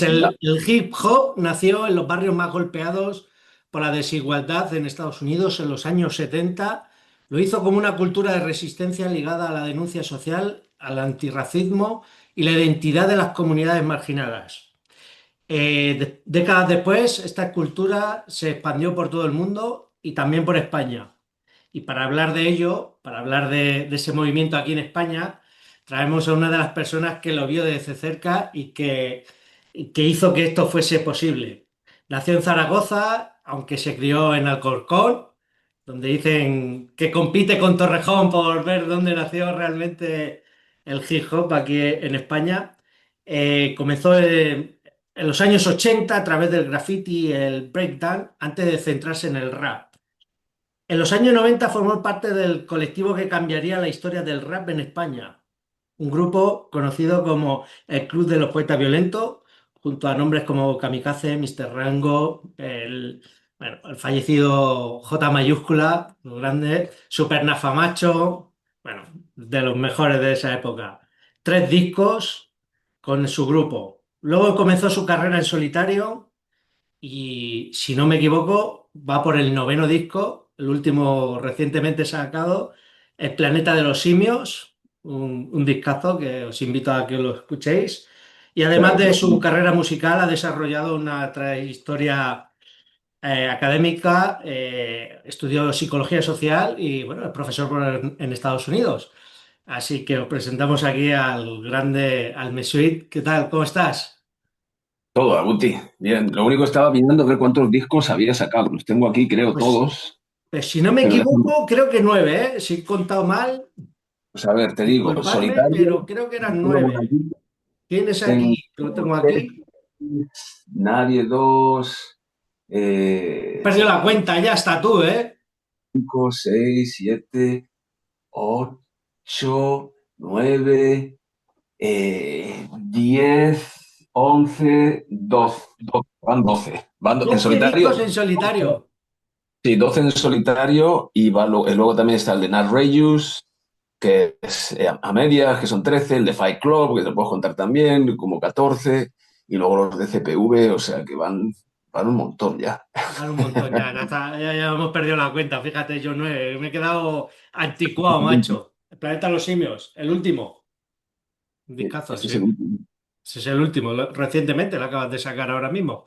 El hip hop nació en los barrios más golpeados por la desigualdad en Estados Unidos en los años 70. Lo hizo como una cultura de resistencia ligada a la denuncia social, al antirracismo y la identidad de las comunidades marginadas. Décadas después, esta cultura se expandió por todo el mundo y también por España. Y para hablar de ello, para hablar de ese movimiento aquí en España, traemos a una de las personas que lo vio desde cerca y que hizo que esto fuese posible. Nació en Zaragoza, aunque se crió en Alcorcón, donde dicen que compite con Torrejón por ver dónde nació realmente el hip hop aquí en España. Comenzó en los años 80 a través del graffiti y el breakdown, antes de centrarse en el rap. En los años 90 formó parte del colectivo que cambiaría la historia del rap en España, un grupo conocido como el Club de los Poetas Violentos, junto a nombres como Kamikaze, Mr. Rango, el fallecido J mayúscula, los grandes, Super Nafamacho, bueno, de los mejores de esa época. Tres discos con su grupo. Luego comenzó su carrera en solitario y, si no me equivoco, va por el noveno disco, el último recientemente sacado, El Planeta de los Simios, un discazo que os invito a que lo escuchéis. Y además de su carrera musical, ha desarrollado una trayectoria académica, estudió psicología social y, bueno, es profesor en Estados Unidos. Así que os presentamos aquí al grande, al Mesuit. ¿Qué tal? ¿Cómo estás? Todo, Aguti. Bien, lo único estaba mirando a ver cuántos discos había sacado. Los tengo aquí, creo, Pues todos. Pues si no me Pero déjame, equivoco, creo que nueve, ¿eh? Si he contado mal, pues a ver, te digo, disculpadme, solitario, pero creo que eran tengo por nueve. aquí, ¿Tienes tengo aquí? Lo tengo aquí. Nadie dos, Perdió la cuenta, ya está tú, ¿eh? 5, 6, 7, 8, 9, 10, 11, 12. Van 12. En 12 discos solitario. en solitario. Sí, 12 en solitario y luego también está el de Nat Reyes, que es a medias, que son 13, el de Fight Club, que te lo puedo contar también, como 14, y luego los de CPV, o sea que van un montón ya. Van un montón ya, ya hemos perdido la cuenta. Fíjate, yo nueve. Me he quedado anticuado, macho. El Planeta de los Simios, el último. Un discazo, Este sí. es el último. Ese es el último. Recientemente lo acabas de sacar ahora mismo.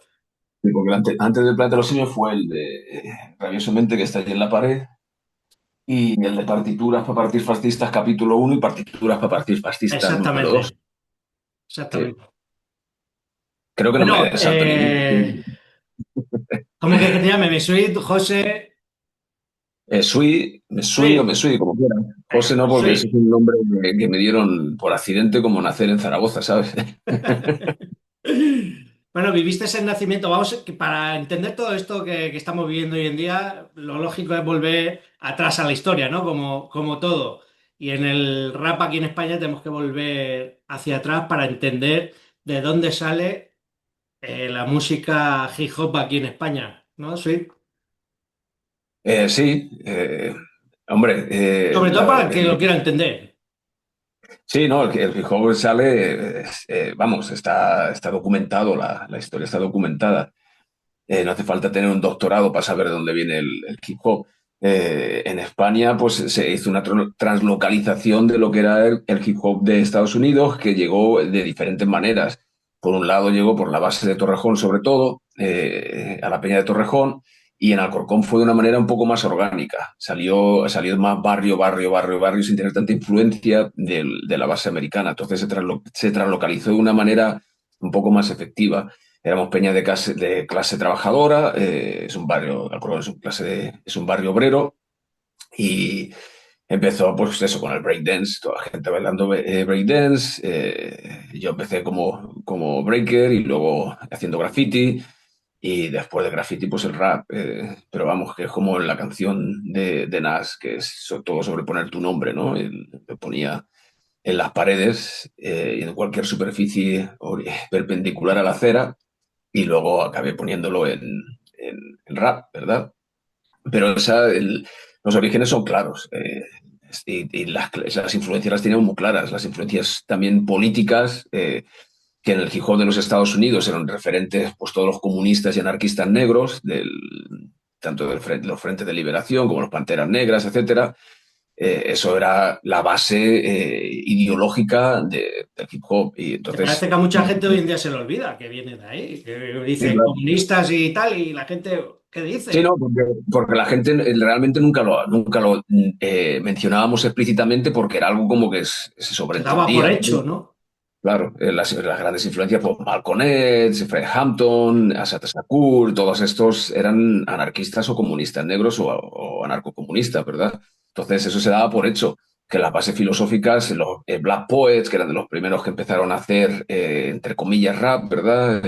Sí, porque antes del Planeta de los Simios fue el de Rabiosamente, que está ahí en la pared, y el de Partituras para partir fascistas, capítulo uno y Partituras para partir fascistas, número Exactamente, 2. Sí. exactamente. Creo que no Bueno, me salto ninguno. ¿cómo que te llame? Mesuit, José. Mesui o Sí, Mesui, como quieran. venga, José no, porque ese es Mesuit. un nombre que me dieron por accidente como nacer en Zaragoza, ¿sabes? Bueno, viviste ese nacimiento. Vamos, que para entender todo esto que estamos viviendo hoy en día, lo lógico es volver atrás a la historia, ¿no? Como todo. Y en el rap aquí en España tenemos que volver hacia atrás para entender de dónde sale la música hip hop aquí en España, ¿no? Sí. Sí, hombre, Sobre todo para el que lo quiera entender. sí, no, el hip hop sale, vamos, está documentado, la historia está documentada. No hace falta tener un doctorado para saber de dónde viene el hip hop. En España, pues se hizo una translocalización de lo que era el hip hop de Estados Unidos, que llegó de diferentes maneras. Por un lado, llegó por la base de Torrejón, sobre todo, a la Peña de Torrejón, y en Alcorcón fue de una manera un poco más orgánica. Salió más barrio, sin tener tanta influencia de la base americana. Entonces se translocalizó de una manera un poco más efectiva. Éramos peña de clase trabajadora, es un barrio, Alcorcón es un barrio obrero, y empezó pues eso con el breakdance, toda la gente bailando breakdance. Yo empecé como breaker y luego haciendo graffiti, y después de graffiti pues el rap. Pero vamos, que es como en la canción de Nas, que es todo sobre poner tu nombre, ¿no? Él me ponía en las paredes y en cualquier superficie perpendicular a la acera, y luego acabé poniéndolo en rap, ¿verdad? Pero los orígenes son claros, y las influencias las tenemos muy claras, las influencias también políticas. que en el hip hop de los Estados Unidos eran referentes pues todos los comunistas y anarquistas negros, tanto los frentes de liberación como los Panteras Negras, etcétera. Eso era la base ideológica del hip hop. Y Que entonces, parece que a mucha gente hoy en día se le olvida que viene de ahí, que sí, dicen claro. comunistas y tal, y la gente, ¿qué Sí, dice? no, porque la gente realmente nunca lo mencionábamos explícitamente porque era algo como que se Se daba por sobreentendía. hecho, ¿no? Claro, las grandes influencias, pues Malcolm X, Fred Hampton, Assata Shakur, todos estos eran anarquistas o comunistas negros o anarcocomunistas, ¿verdad? Entonces eso se daba por hecho, que las bases filosóficas, los Black Poets, que eran de los primeros que empezaron a hacer, entre comillas, rap, ¿verdad?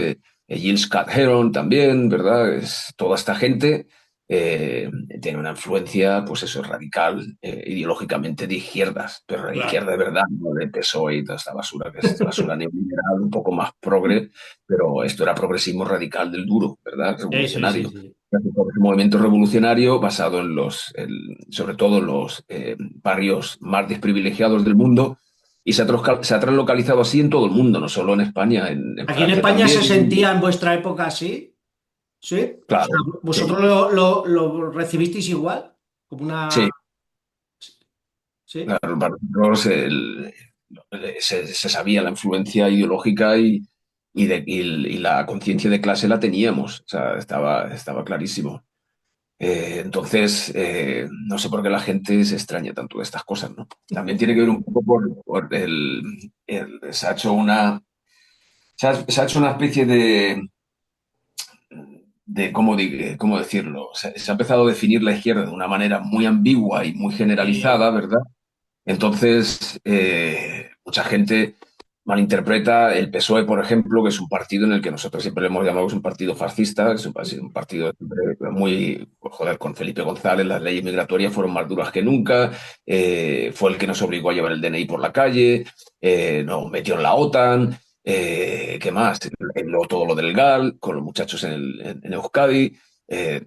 Gil Scott Heron también, ¿verdad? Toda esta gente tiene una influencia, pues eso, radical, ideológicamente de izquierdas, pero de Claro. izquierda de verdad, no de PSOE y toda esta basura, que es basura neoliberal, un poco más progre, pero esto era progresismo radical del duro, ¿verdad? Sí, sí, sí, Revolucionario. sí. Un movimiento revolucionario basado sobre todo en los barrios más desprivilegiados del mundo, y se ha translocalizado así en todo el mundo, no solo en España, en ¿Aquí en Francia España se también. sentía en vuestra época así? ¿Sí? O sea, Claro, ¿vosotros sí, lo recibisteis igual? Como una... sí. ¿Sí? Claro, para nosotros se sabía la influencia ideológica y la conciencia de clase la teníamos, o sea, estaba clarísimo. Entonces, no sé por qué la gente se extraña tanto de estas cosas, ¿no? También tiene que ver un poco por se ha hecho se ha hecho una especie de ¿cómo decirlo? Se ha empezado a definir la izquierda de una manera muy ambigua y muy Sí. generalizada, ¿verdad? Entonces, mucha gente malinterpreta el PSOE, por ejemplo, que es un partido en el que nosotros siempre le hemos llamado que es un partido fascista, es un partido muy, pues, joder, con Felipe González, las leyes migratorias fueron más duras que nunca, fue el que nos obligó a llevar el DNI por la calle, nos metió en la OTAN, ¿qué más? Luego todo lo del GAL, con los muchachos en Euskadi.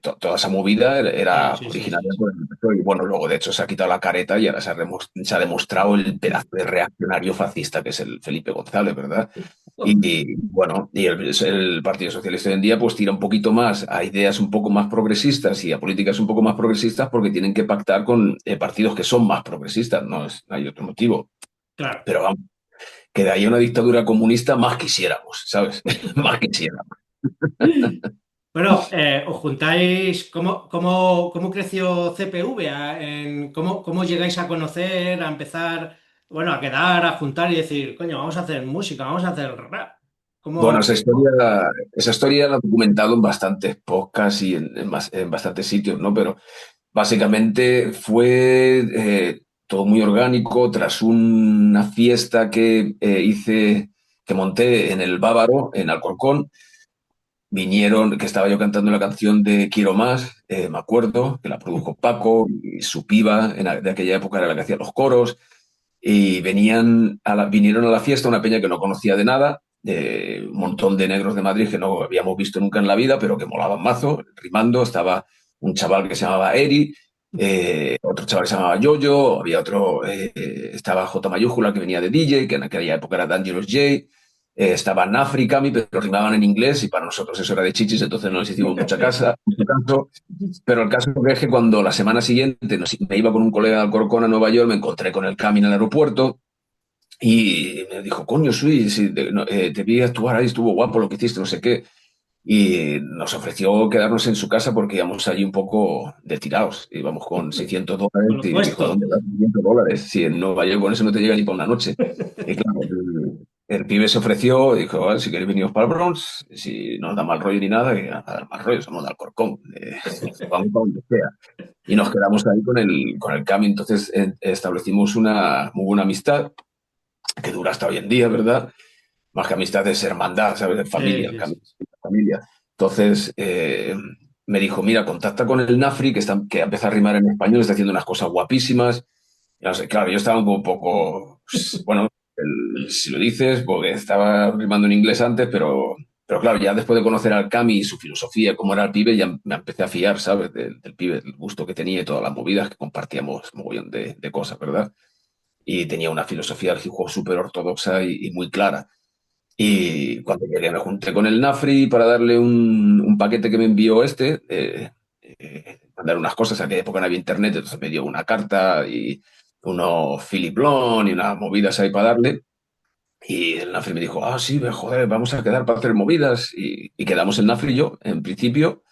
Toda esa movida Sí, era sí, sí, sí, originaria sí. por el PSOE. Y bueno, luego de hecho se ha quitado la careta y ahora se ha demostrado el pedazo de reaccionario fascista que es el Felipe González, ¿verdad? Bueno, el Partido Socialista hoy en día pues tira un poquito más a ideas un poco más progresistas y a políticas un poco más progresistas porque tienen que pactar con partidos que son más progresistas, no hay otro motivo. Claro. Pero vamos, que de ahí a una dictadura comunista más quisiéramos, ¿sabes? Más quisiéramos. Bueno, os juntáis, ¿cómo creció CPV? ¿Cómo llegáis a conocer, a empezar, bueno, a quedar, a juntar y decir, coño, vamos a hacer música, vamos a hacer rap? Bueno, ¿Cómo? esa historia la he documentado en bastantes podcasts y en bastantes sitios, ¿no? Pero básicamente fue todo muy orgánico tras una fiesta que monté en el Bávaro, en Alcorcón. Vinieron, que estaba yo cantando la canción de Quiero Más, me acuerdo, que la produjo Paco y su piba de aquella época era la que hacía los coros. Y vinieron a la fiesta una peña que no conocía de nada, un montón de negros de Madrid que no habíamos visto nunca en la vida, pero que molaban mazo, rimando. Estaba un chaval que se llamaba Eri, otro chaval que se llamaba Yoyo, había otro, estaba J mayúscula que venía de DJ, que en aquella época era Dangerous J, estaba Nafri, Cami, pero rimaban en inglés y para nosotros eso era de chichis, entonces no les hicimos mucho caso. Pero el caso es que cuando la semana siguiente me iba con un colega de Alcorcón a Nueva York, me encontré con el Cami en el aeropuerto y me dijo, coño, Sui, si te vi actuar ahí, estuvo guapo lo que hiciste, no sé qué. Y nos ofreció quedarnos en su casa porque íbamos allí un poco de tirados. Íbamos con $600 Con lo y dijo, ¿a puesto. dónde vas? $600. Si en Nueva York con eso no te llega ni por una noche. Y claro, el pibe se ofreció, dijo, "Vale, si queréis veniros para el Bronx, si no os da mal rollo ni nada, que nada, da mal rollo, somos de Alcorcón, vamos para donde sea". Y nos quedamos ahí con el Cami. Entonces establecimos una muy buena amistad que dura hasta hoy en día, ¿verdad? Más que amistad es hermandad, ¿sabes? De Sí, familia, el sí, Cami sí. es familia. Entonces me dijo, mira, contacta con el Nafri, que empieza a rimar en español, está haciendo unas cosas guapísimas. Y no sé, claro, yo estaba un poco, pues, bueno, si lo dices, porque estaba rimando en inglés antes, pero claro, ya después de conocer al Cami y su filosofía, cómo era el pibe, ya me empecé a fiar, ¿sabes? Del pibe, del gusto que tenía y todas las movidas que compartíamos, mogollón de cosas, ¿verdad? Y tenía una filosofía del hip hop súper ortodoxa y muy clara. Y cuando llegué me junté con el Nafri para darle un paquete que me envió mandar unas cosas. En aquella época no había internet, entonces me dio una carta y unos Philip Long y unas movidas ahí para darle. Y el Nafri me dijo, ah, sí, joder, vamos a quedar para hacer movidas. Y quedamos el Nafri y yo, en principio.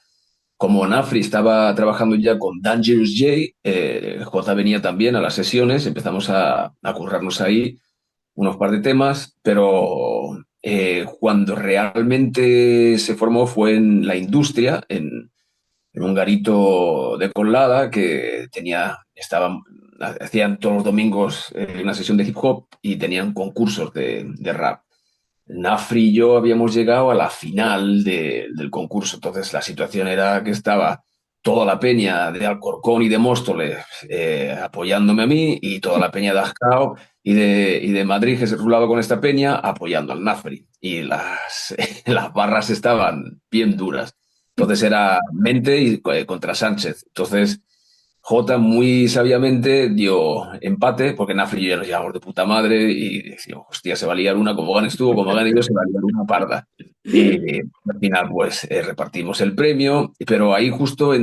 Como Nafri estaba trabajando ya con Dangerous J, J venía también a las sesiones, empezamos a currarnos ahí unos par de temas, pero cuando realmente se formó fue en la industria, en un garito de Colada que hacían todos los domingos una sesión de hip hop y tenían concursos de rap. Nafri y yo habíamos llegado a la final del concurso, entonces la situación era que estaba toda la peña de Alcorcón y de Móstoles apoyándome a mí y toda la peña de Ascao y de Madrid que se rulaba con esta peña apoyando al Nafri. Y las barras estaban bien duras. Entonces era Mente contra Sánchez. Entonces Jota muy sabiamente dio empate, porque Nafri y yo ya nos llevamos de puta madre y decíamos, hostia, se va a liar una, como ganes tú, como gane yo, se va a liar una parda. Y al final, pues, repartimos el premio, pero ahí justo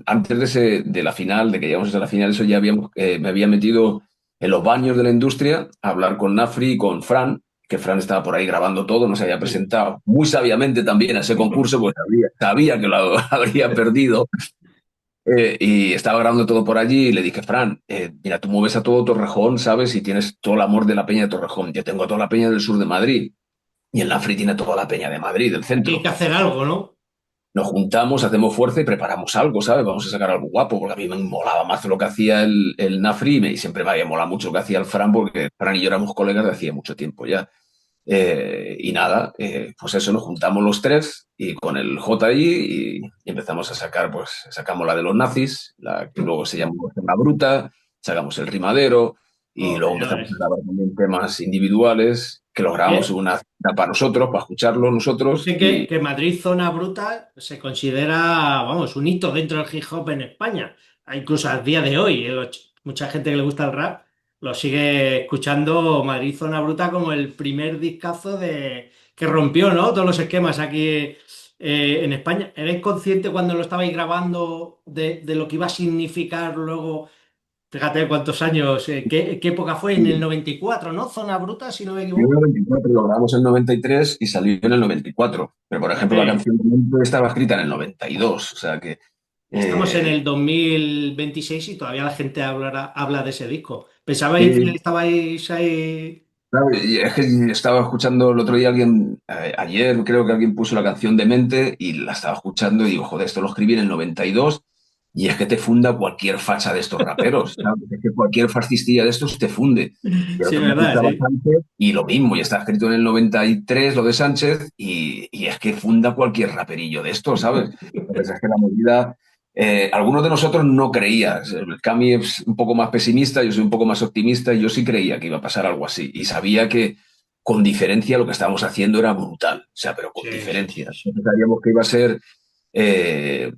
antes de la final, de que llegamos a la final, eso ya me había metido en los baños de la industria a hablar con Nafri y con Fran, que Fran estaba por ahí grabando todo, nos había presentado muy sabiamente también a ese concurso, pues sabía que lo habría perdido. Y estaba grabando todo por allí y le dije, Fran, mira, tú mueves a todo Torrejón, ¿sabes? Y tienes todo el amor de la peña de Torrejón. Yo tengo a toda la peña del sur de Madrid y el Nafri tiene toda la peña de Madrid, del Aquí hay centro. que hacer algo, ¿no? Nos juntamos, hacemos fuerza y preparamos algo, ¿sabes? Vamos a sacar algo guapo, porque a mí me molaba más lo que hacía el Nafri y siempre me había molado mucho lo que hacía el Fran, porque Fran y yo éramos colegas de hacía mucho tiempo ya. Y nada, pues eso, nos juntamos los tres y con el JI y empezamos a sacar, pues sacamos la de los nazis, la que luego se llamó La Bruta, sacamos el rimadero y luego Joder, empezamos a grabar también temas individuales que los grabamos en ¿qué? una cinta para nosotros, para escucharlo nosotros Dice y que Madrid Zona Bruta se considera, vamos, un hito dentro del hip hop en España. Incluso al día de hoy, mucha gente que le gusta el rap lo sigue escuchando Madrid Zona Bruta como el primer discazo que rompió, ¿no? Todos los esquemas aquí en España. ¿Eres consciente cuando lo estabais grabando de lo que iba a significar luego? Fíjate cuántos años, qué época fue, en el 94, ¿no? Zona Bruta, si no me en el equivoco. 94 lo grabamos en el 93 y salió en el 94. Pero, por ejemplo, la Fíjate. canción de Mente estaba escrita en el 92. O sea que Estamos en eh, el 2026 y todavía la gente habla de ese disco. ¿Pensabais que sí, estabais ahí? claro, y es que estaba escuchando el otro día ayer creo que alguien puso la canción de Mente y la estaba escuchando y digo, joder, esto lo escribí en el 92 y es que te funda cualquier facha de estos raperos, ¿sabes? Es que cualquier fascistilla de estos te funde. Y el Sí, otro día verdad, escuchaba a sí. Sánchez y lo mismo, y está escrito en el 93 lo de Sánchez y es que funda cualquier raperillo de estos, ¿sabes? Entonces es que la movida algunos de nosotros no creía. El Cami es un poco más pesimista, yo soy un poco más optimista y yo sí creía que iba a pasar algo así. Y sabía que con diferencia lo que estábamos haciendo era brutal. O sea, pero con Sí, sí, diferencia. sí, sí. Nosotros sabíamos que iba a ser.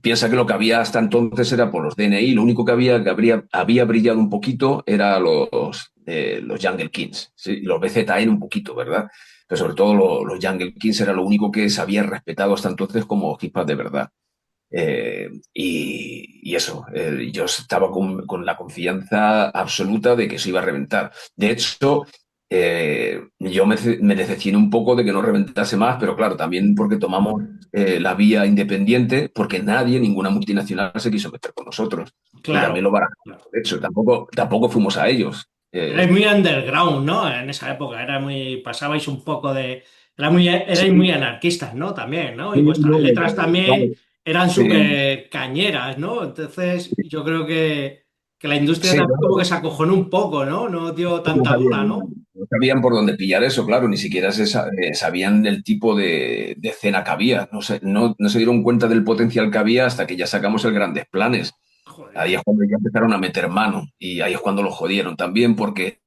Piensa que lo que había hasta entonces era por los DNI. Lo único había brillado un poquito era los Jungle Kings. ¿Sí? Los BZN un poquito, ¿verdad? Pero sobre todo los Jungle Kings era lo único que se había respetado hasta entonces como hip hop de verdad. Y eso, yo estaba con la confianza absoluta de que se iba a reventar. De hecho, yo me decepcioné un poco de que no reventase más, pero claro, también porque tomamos la vía independiente, porque nadie, ninguna multinacional se quiso meter con nosotros. Y también Claro, lo barajamos. claro. De hecho, tampoco fuimos a ellos. Erais muy underground, ¿no? En esa época, pasabais un poco de, erais Sí, muy anarquistas, ¿no? También, ¿no? Y sí, vuestras no, letras también claro, eran sí, súper cañeras, ¿no? Entonces, yo creo que la industria sí, también como claro. que se acojonó un poco, ¿no? No dio No tanta bola, sabían, ¿no? no sabían por dónde pillar eso, claro, ni siquiera sabían el tipo de escena que había. No se dieron cuenta del potencial que había hasta que ya sacamos el Grandes Planes. Joder. Ahí es cuando ya empezaron a meter mano y ahí es cuando lo jodieron también, porque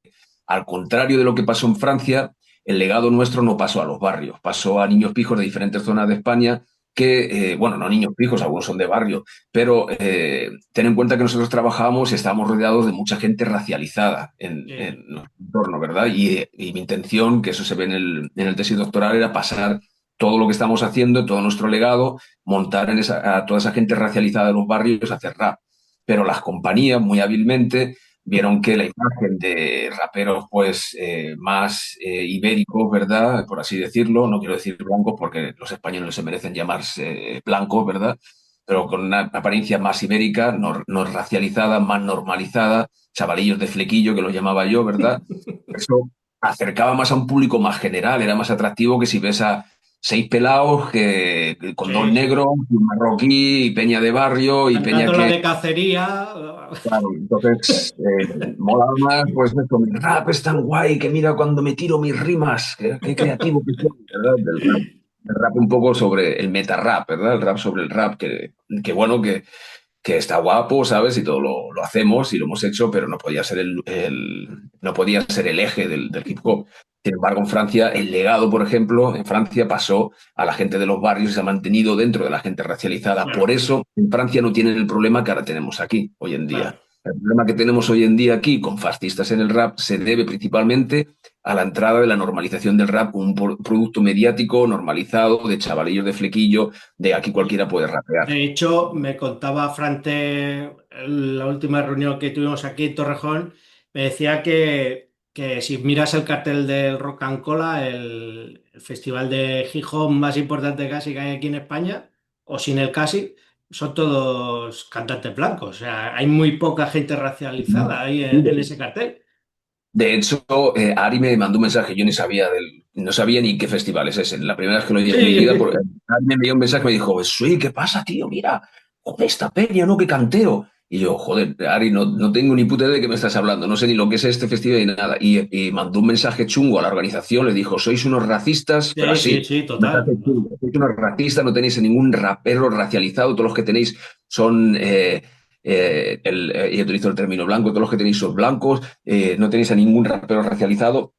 al contrario de lo que pasó en Francia, el legado nuestro no pasó a los barrios, pasó a niños pijos de diferentes zonas de España que, bueno, no niños pijos, algunos son de barrio, pero ten en cuenta que nosotros trabajábamos y estábamos rodeados de mucha gente racializada Sí. en nuestro entorno, ¿verdad? Y mi intención, que eso se ve en el tesis doctoral, era pasar todo lo que estamos haciendo, todo nuestro legado, montar a toda esa gente racializada de los barrios a hacer rap. Pero las compañías, muy hábilmente, vieron que la imagen de raperos pues más ibéricos, ¿verdad? Por así decirlo, no quiero decir blancos porque los españoles no se merecen llamarse blancos, ¿verdad? Pero con una apariencia más ibérica, no racializada, más normalizada, chavalillos de flequillo que los llamaba yo, ¿verdad? Eso acercaba más a un público más general, era más atractivo que si ves a seis pelados con dos Sí, sí. negros, un marroquí, y peña de barrio y peña Cantando la que de cacería. claro, entonces mola más, pues esto, mi rap es tan guay que mira cuando me tiro mis rimas, qué creativo que soy, ¿verdad? El rap un poco sobre el meta rap, ¿verdad? El rap sobre el rap, que bueno, que está guapo, ¿sabes? Y todo lo hacemos y lo hemos hecho, pero no podía ser no podía ser el eje del hip hop. Sin embargo, en Francia, el legado, por ejemplo, en Francia pasó a la gente de los barrios y se ha mantenido dentro de la gente racializada. Por Claro, eso, en Francia no tienen el problema que ahora tenemos aquí, hoy en día. claro. El problema que tenemos hoy en día aquí con fascistas en el rap se debe principalmente a la entrada de la normalización del rap, un producto mediático normalizado de chavalillos de flequillo, de aquí cualquiera puede rapear. De hecho, me contaba Frante en la última reunión que tuvimos aquí en Torrejón, me decía que si miras el cartel del Rock and Cola, el festival de hip hop más importante casi que hay aquí en España, o sin el casi, son todos cantantes blancos. O sea, hay muy poca gente racializada ahí en ese cartel. De hecho, Ari me mandó un mensaje, yo ni sabía no sabía ni qué festival es ese. La primera vez que lo oí en mi vida, porque Sí. Ari me envió un mensaje y me dijo, sí, ¿qué pasa, tío? Mira, joder, esta peña, ¿no? Qué canteo. Y yo, joder, Ari, no tengo ni puta idea de qué me estás hablando, no sé ni lo que es este festival ni nada. Y mandó un mensaje chungo a la organización, le dijo, sois unos racistas, pero Sí, sí, así, sí, un mensaje total. chungo, sois unos racistas, no tenéis ningún rapero racializado, todos los que tenéis son... y utilizo el término blanco, todos los que tenéis son blancos, no tenéis a ningún rapero racializado.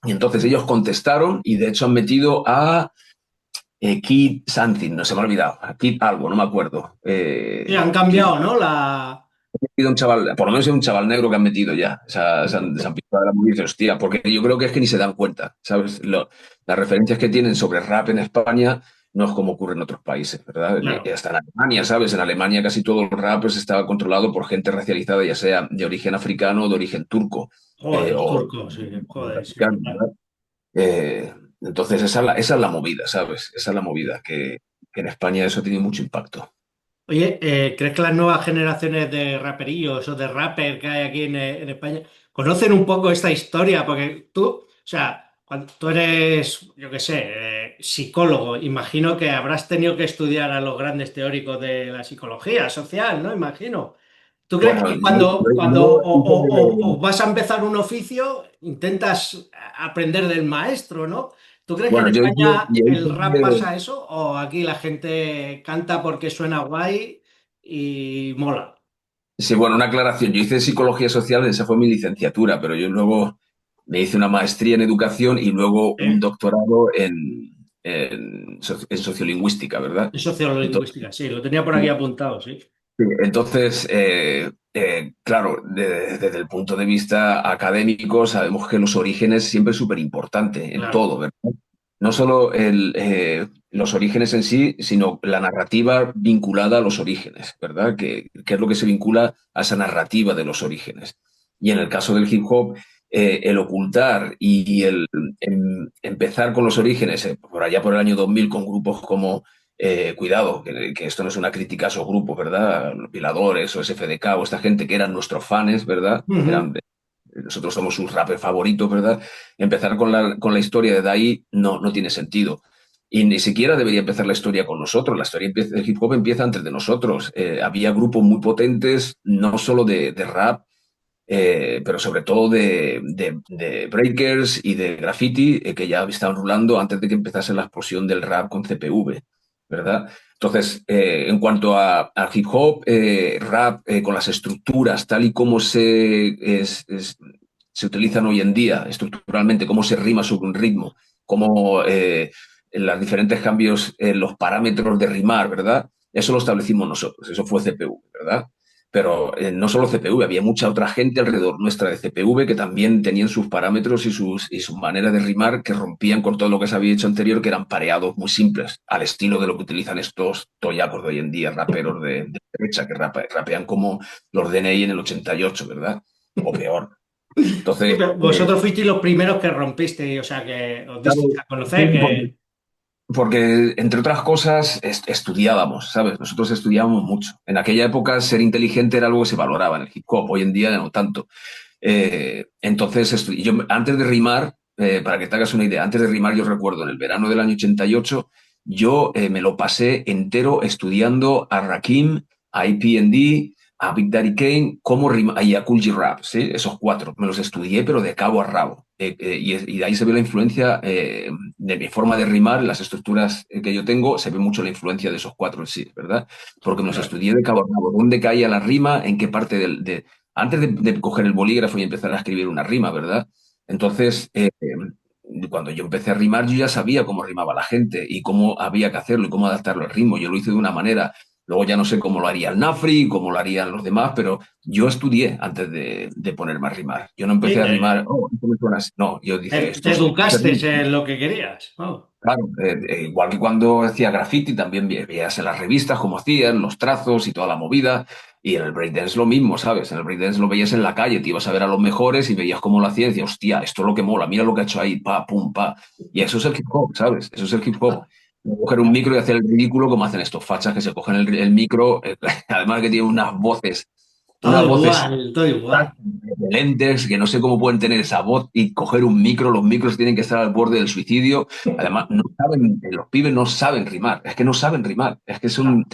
Y entonces ellos contestaron y de hecho han metido a Kid Something, no se me ha olvidado, a Kid algo, no me acuerdo. Sí, han Kid, cambiado, ¿no? metido un chaval, por lo menos es un chaval negro que han metido ya. Se han pintado de la movida y dices, hostia, porque yo creo que es que ni se dan cuenta, ¿sabes? Las referencias que tienen sobre rap en España no es como ocurre en otros países, ¿verdad? Claro. Hasta en Alemania, ¿sabes? En Alemania casi todo el rap pues, estaba controlado por gente racializada, ya sea de origen africano o de origen turco. Joder, los O turcos, sí, joder, sí, africano, total. ¿verdad? Entonces esa es la movida, ¿sabes? Esa es la movida, que en España eso tiene mucho impacto. Oye, ¿crees que las nuevas generaciones de raperillos o de rapper que hay aquí en España conocen un poco esta historia? Porque tú, o sea, cuando tú eres, yo qué sé, psicólogo, imagino que habrás tenido que estudiar a los grandes teóricos de la psicología social, ¿no? Imagino. ¿Tú crees Bueno, que cuando hice o vas a empezar un oficio, intentas aprender del maestro, ¿no? ¿Tú crees que en bueno, España yo el rap hice- pasa eso o aquí la gente canta porque suena guay y mola? sí, bueno, una aclaración. Yo hice psicología social, esa fue mi licenciatura, pero yo luego me hice una maestría en educación y luego un ¿Eh? doctorado en sociolingüística, ¿verdad? En Entonces, sociolingüística, sí, lo tenía por aquí apuntado, sí. sí, entonces, claro, desde el punto de vista académico, sabemos que los orígenes siempre es súper importante en Claro. todo, ¿verdad? No solo los orígenes en sí, sino la narrativa vinculada a los orígenes, ¿verdad? Que es lo que se vincula a esa narrativa de los orígenes. Y en el caso del hip hop, el ocultar y empezar con los orígenes, por allá por el año 2000, con grupos como cuidado, que esto no es una crítica a esos grupos, ¿verdad? Los Piladores o SFDK o esta gente que eran nuestros fans, ¿verdad? Ujú. Nosotros somos sus rappers favoritos, ¿verdad? Empezar con la historia de ahí no tiene sentido. Y ni siquiera debería empezar la historia con nosotros. La historia del hip hop empieza antes de nosotros. Había grupos muy potentes, no solo de rap, pero sobre todo de breakers y de graffiti, que ya estaban rulando antes de que empezase la explosión del rap con CPV, ¿verdad? Entonces, en cuanto a hip hop, rap, con las estructuras tal y como se utilizan hoy en día, estructuralmente, cómo se rima sobre un ritmo, cómo los diferentes cambios en los parámetros de rimar, ¿verdad? Eso lo establecimos nosotros, eso fue CPV, ¿verdad? Pero no solo CPV, había mucha otra gente alrededor nuestra de CPV que también tenían sus parámetros y sus maneras de rimar que rompían con todo lo que se había hecho anterior, que eran pareados muy simples, al estilo de lo que utilizan estos toyacos de hoy en día, raperos de derecha, que rapean como los DNI en el 88, ¿verdad? O peor. Sí, Entonces, pero vosotros fuisteis los primeros que rompisteis, o sea, que os claro, disteis a conocer sí, que... porque, entre otras cosas, estudiábamos, ¿sabes? Nosotros estudiábamos mucho. En aquella época, ser inteligente era algo que se valoraba en el hip hop, hoy en día no tanto. Entonces, yo antes de rimar, para que te hagas una idea, antes de rimar, yo recuerdo en el verano del año 88, yo me lo pasé entero estudiando a Rakim, a EPMD, a Big Daddy Kane, cómo rima, y a Kool G Rap, ¿sí? Esos cuatro, me los estudié, pero de cabo a rabo. Y de ahí se ve la influencia de mi forma de rimar, las estructuras que yo tengo, se ve mucho la influencia de esos cuatro en sí, ¿verdad? Porque me los Claro. estudié de cabo a rabo, dónde caía la rima, en qué parte antes de coger el bolígrafo y empezar a escribir una rima, ¿verdad? Entonces, cuando yo empecé a rimar, yo ya sabía cómo rimaba la gente y cómo había que hacerlo y cómo adaptarlo al ritmo. Yo lo hice de una manera. Luego ya no sé cómo lo haría el Nafri, cómo lo harían los demás, pero yo estudié antes de ponerme a rimar. Yo no Sí, empecé a rimar, oh, esto me suena así. No, yo dije, te esto es... educaste en lo que querías. Oh, Claro, igual que cuando hacía graffiti, también veías en las revistas cómo hacían, los trazos y toda la movida. Y en el breakdance lo mismo, ¿sabes? En el breakdance lo veías en la calle, te ibas a ver a los mejores y veías cómo lo hacían y decías, hostia, esto es lo que mola, mira lo que ha hecho ahí, pa, pum, pa. Y eso es el hip hop, ¿sabes? Eso es el hip hop. No coger un micro y hacer el ridículo como hacen estos fachas que se cogen el micro, además que tienen todo unas voces igual, todo igual. excelentes, que no sé cómo pueden tener esa voz y coger un micro. Los micros tienen que estar al borde del suicidio. Además, no saben, los pibes no saben rimar. Es que no saben rimar. Es que son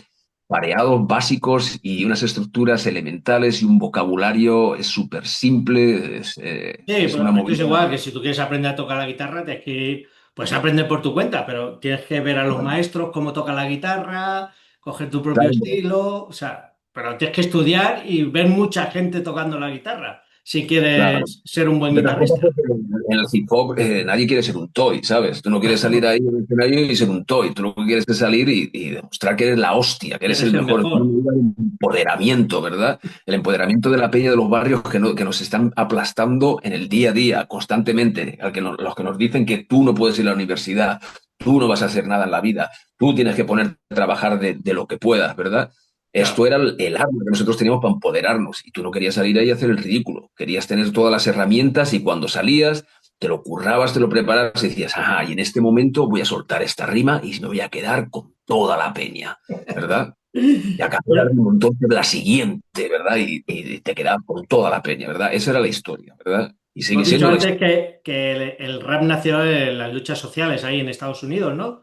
pareados básicos y unas estructuras elementales y un vocabulario es súper simple. Sí, Es una pero esto es movida. igual que si tú quieres aprender a tocar la guitarra, tienes que ir, pues aprender por tu cuenta, pero tienes que ver a los maestros cómo tocan la guitarra, coger tu propio Claro, estilo, o sea, pero tienes que estudiar y ver mucha gente tocando la guitarra si claro. quieres ser un buen De otras cosas, guitarrista. en el hip hop nadie quiere ser un toy, ¿sabes? Tú no quieres salir ahí en el escenario y ser un toy. Tú lo que quieres es salir y demostrar que eres la hostia, que eres Eres el el mejor. mejor. El empoderamiento, ¿verdad? El empoderamiento de la peña de los barrios que, no, que nos están aplastando en el día a día, constantemente. Los que nos dicen que tú no puedes ir a la universidad, tú no vas a hacer nada en la vida, tú tienes que ponerte a trabajar de lo que puedas, ¿verdad? Esto Claro. era el arma que nosotros teníamos para empoderarnos y tú no querías salir ahí a hacer el ridículo. Querías tener todas las herramientas y cuando salías te lo currabas, te lo preparabas y decías, ajá, y en este momento voy a soltar esta rima y me voy a quedar con toda la peña, ¿verdad? Y acá de Bueno, un montón de la siguiente, ¿verdad? Y te quedabas con toda la peña, ¿verdad? Esa era la historia, ¿verdad? Y sigue hemos dicho siendo la antes historia. que el rap nació en las luchas sociales ahí en Estados Unidos, ¿no?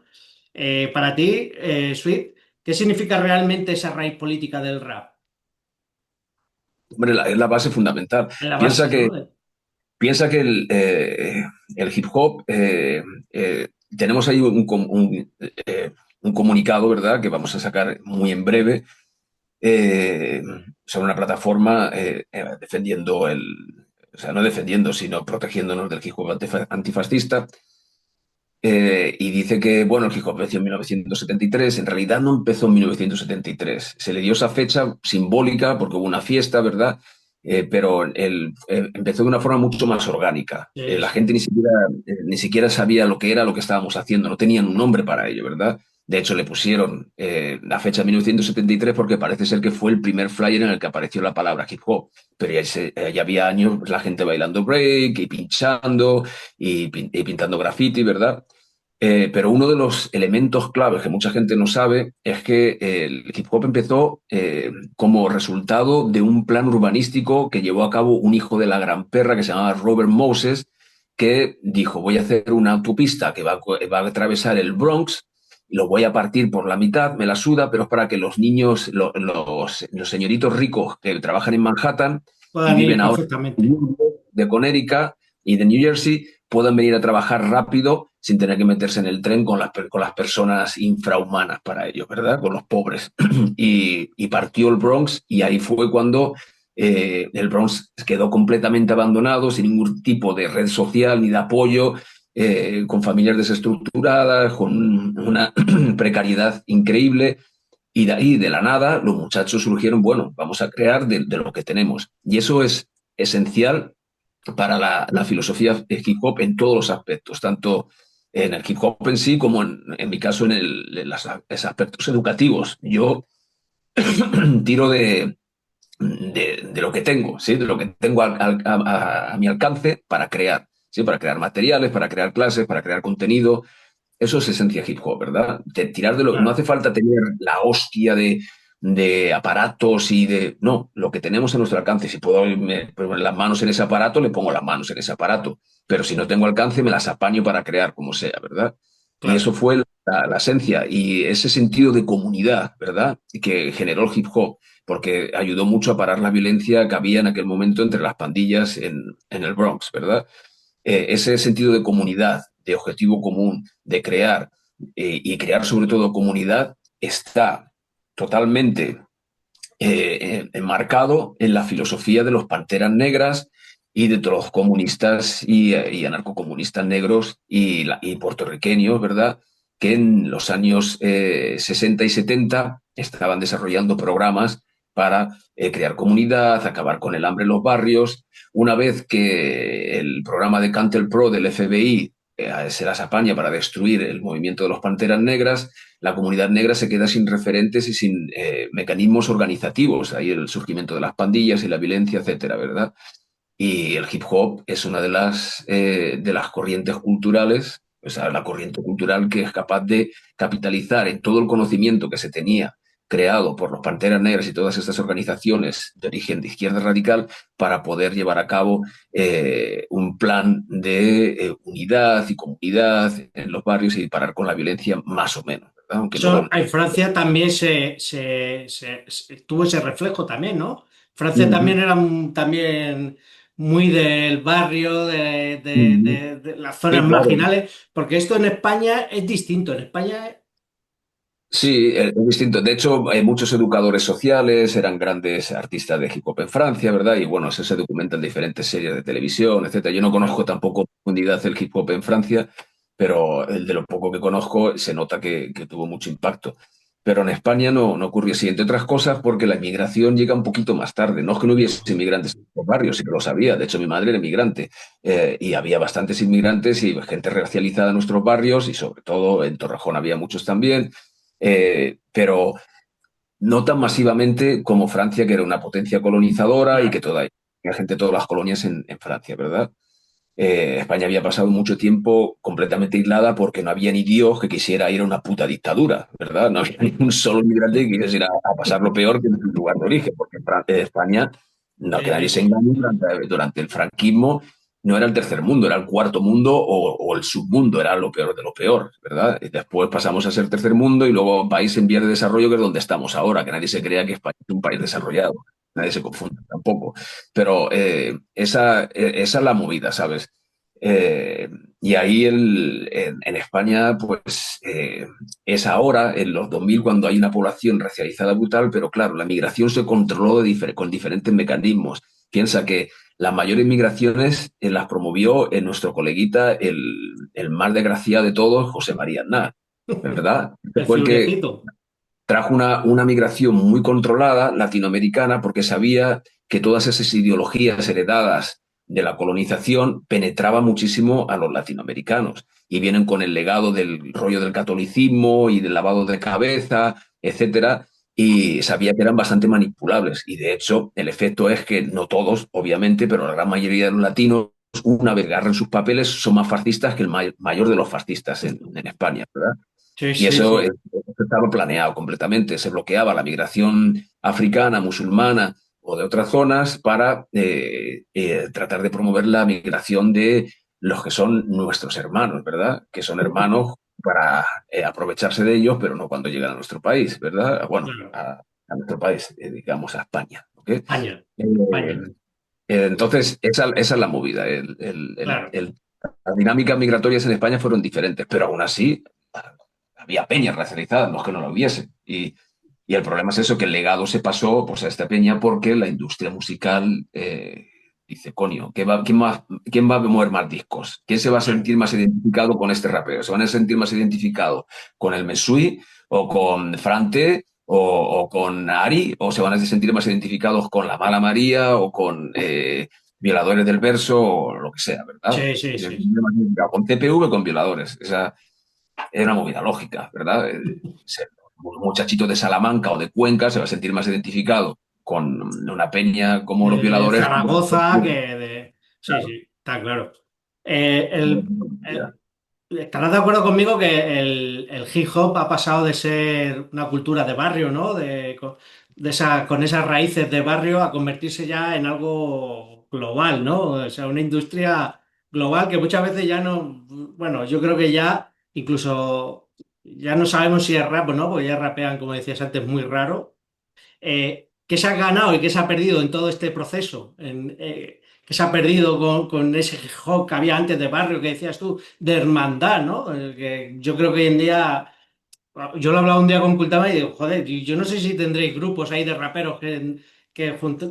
Para ti, Sweet, ¿qué significa realmente esa raíz política del rap? Hombre, es la base fundamental. En la Piensa base, que ¿no? Piensa que el hip hop, tenemos ahí un comunicado, ¿verdad? Que vamos a sacar muy en breve, eh, sobre una plataforma defendiendo o sea, no defendiendo, sino protegiéndonos del hip hop antifascista. Y dice que, bueno, el hip hop empezó en 1973. En realidad no empezó en 1973. Se le dio esa fecha simbólica porque hubo una fiesta, ¿verdad? Pero empezó de una forma mucho más orgánica. Sí, La sí. gente ni siquiera sabía lo que era lo que estábamos haciendo, no tenían un nombre para ello, ¿verdad? De hecho, le pusieron la fecha 1973 porque parece ser que fue el primer flyer en el que apareció la palabra hip hop. Pero ya había años la gente bailando break y pinchando y pintando graffiti, ¿verdad? Pero uno de los elementos claves que mucha gente no sabe es que el hip hop empezó como resultado de un plan urbanístico que llevó a cabo un hijo de la gran perra que se llamaba Robert Moses, que dijo, voy a hacer una autopista que va a atravesar el Bronx, lo voy a partir por la mitad, me la suda, pero es para que los niños, los señoritos ricos que trabajan en Manhattan y Puedan ir viven ahora perfectamente. de Connecticut y de New Jersey puedan venir a trabajar rápido sin tener que meterse en el tren con las personas infrahumanas para ellos, ¿verdad? Con los pobres. Y partió el Bronx y ahí fue cuando el Bronx quedó completamente abandonado, sin ningún tipo de red social ni de apoyo. con familias desestructuradas, con una precariedad increíble. Y de ahí, de la nada, los muchachos surgieron, bueno, vamos a crear de lo que tenemos. Y eso es esencial para la filosofía hip hop en todos los aspectos, tanto en el hip hop en sí como en mi caso en los aspectos educativos. Yo tiro de lo que tengo, ¿sí? De lo que tengo a mi alcance para crear, ¿sí? Para crear materiales, para crear clases, para crear contenido. Eso es esencia hip hop, ¿verdad? Tirar de lo, no Claro. hace falta tener la hostia de aparatos y de... No, lo que tenemos a nuestro alcance. Si puedo poner las manos en ese aparato, le pongo las manos en ese aparato. Pero si no tengo alcance, me las apaño para crear como sea, ¿verdad? Y eso Claro. fue la esencia y ese sentido de comunidad, ¿verdad? Que generó el hip hop, porque ayudó mucho a parar la violencia que había en aquel momento entre las pandillas en el Bronx, ¿verdad? Ese sentido de comunidad, de objetivo común, de crear y crear sobre todo comunidad, está totalmente enmarcado en la filosofía de los panteras negras y de todos los comunistas y anarcocomunistas negros y puertorriqueños, ¿verdad? Que en los años 60 y 70 estaban desarrollando programas para crear comunidad, acabar con el hambre en los barrios. Una vez que el programa de Cantel Pro del FBI se las apaña para destruir el movimiento de los Panteras Negras, la comunidad negra se queda sin referentes y sin mecanismos organizativos. Ahí el surgimiento de las pandillas y la violencia, etcétera, ¿verdad? Y el hip hop es una de las corrientes culturales, o sea, la corriente cultural que es capaz de capitalizar en todo el conocimiento que se tenía creado por los Panteras Negras y todas estas organizaciones de origen de izquierda radical para poder llevar a cabo un plan de unidad y comunidad en los barrios y parar con la violencia más o menos, ¿verdad? Aunque luego... Eso en Francia también tuvo ese reflejo también, ¿no? Francia Ujú, también era también muy del barrio, ujú. de las zonas Sí, claro. marginales, porque esto en España es distinto. En España, Sí, es distinto. De hecho, muchos educadores sociales eran grandes artistas de hip hop en Francia, ¿verdad? Y bueno, eso se documenta en diferentes series de televisión, etcétera. Yo no conozco tampoco en profundidad el hip hop en Francia, pero el de lo poco que conozco se nota que tuvo mucho impacto. Pero en España no ocurrió así, entre otras cosas porque la inmigración llega un poquito más tarde. No es que no hubiese inmigrantes en los barrios, sí que lo sabía. De hecho, mi madre era inmigrante y había bastantes inmigrantes y gente racializada en nuestros barrios y sobre todo en Torrejón había muchos también, pero no tan masivamente como Francia, que era una potencia colonizadora y que claro, toda la gente de todas las colonias en Francia, ¿verdad? España había pasado mucho tiempo completamente aislada porque no había ni Dios que quisiera ir a una puta dictadura, ¿verdad? No había ni un solo inmigrante que quisiera ir a pasar lo peor que en su lugar de origen, porque España, no que sí, sí, nadie se sí. engañe, durante el franquismo no era el tercer mundo, era el cuarto mundo o el submundo, era lo peor de lo peor, ¿verdad? Y después pasamos a ser tercer mundo y luego país en vías de desarrollo, que es donde estamos ahora, que nadie se crea que España es un país desarrollado, nadie se confunda tampoco. Pero esa es la movida, ¿sabes? Eh, y ahí en España, pues es ahora, en los 2000 cuando hay una población racializada brutal, pero claro, la migración se controló con diferentes mecanismos. Piensa que las mayores migraciones las promovió en nuestro coleguita, el más desgraciado de todos, José María Aznar, ¿verdad? Este El fue el que figurecito. trajo una migración muy controlada latinoamericana porque sabía que todas esas ideologías heredadas de la colonización penetraban muchísimo a los latinoamericanos y vienen con el legado del rollo del catolicismo y del lavado de cabeza, etcétera, y sabía que eran bastante manipulables. Y de hecho, el efecto es que no todos, obviamente, pero la gran mayoría de los latinos, una vez agarran sus papeles, son más fascistas que el mayor de los fascistas en España, ¿verdad? Sí, Y sí, eso, sí. eso estaba planeado completamente. Se bloqueaba la migración africana, musulmana o de otras zonas para tratar de promover la migración de los que son nuestros hermanos, ¿verdad? Que son hermanos para aprovecharse de ellos, pero no cuando llegan a nuestro país, ¿verdad? Bueno, Claro. a nuestro país, digamos a España. ¿Ok? España, España, Entonces, esa es la movida. claro. Las dinámicas migratorias en España fueron diferentes, pero aún así había peñas racializadas, no es que no lo hubiese. Y el problema es eso, que el legado se pasó pues, a esta peña porque la industria musical Dice, coño, ¿quién va a mover más discos? ¿Quién se va a sentir más identificado con este rapero? ¿Se van a sentir más identificados con el Mesui o con Frante o con Ari? ¿O se van a sentir más identificados con La Mala María o con Violadores del Verso o lo que sea, ¿verdad? Sí, sí, Se sí. sentirán más identificados con TPV o con Violadores. Esa es una movida lógica, ¿verdad? Un muchachito de Salamanca o de Cuenca se va a sentir más identificado con una peña como los De Violadores. Zaragoza que de... Sí, sí, está claro. El, estarás de acuerdo conmigo que el hip hop ha pasado de ser una cultura de barrio, ¿no? Con esas raíces de barrio a convertirse ya en algo global, ¿no? O sea, una industria global que muchas veces ya no, bueno, yo creo que ya incluso ya no sabemos si es rap o no, porque ya rapean, como decías antes, muy raro. ¿Qué se ha ganado y qué se ha perdido en todo este proceso? ¿Qué se ha perdido con ese hip hop que había antes de barrio, que decías tú, de hermandad, ¿no? Que yo creo que hoy en día, yo lo hablaba un día con Kultama y digo, joder, yo no sé si tendréis grupos ahí de raperos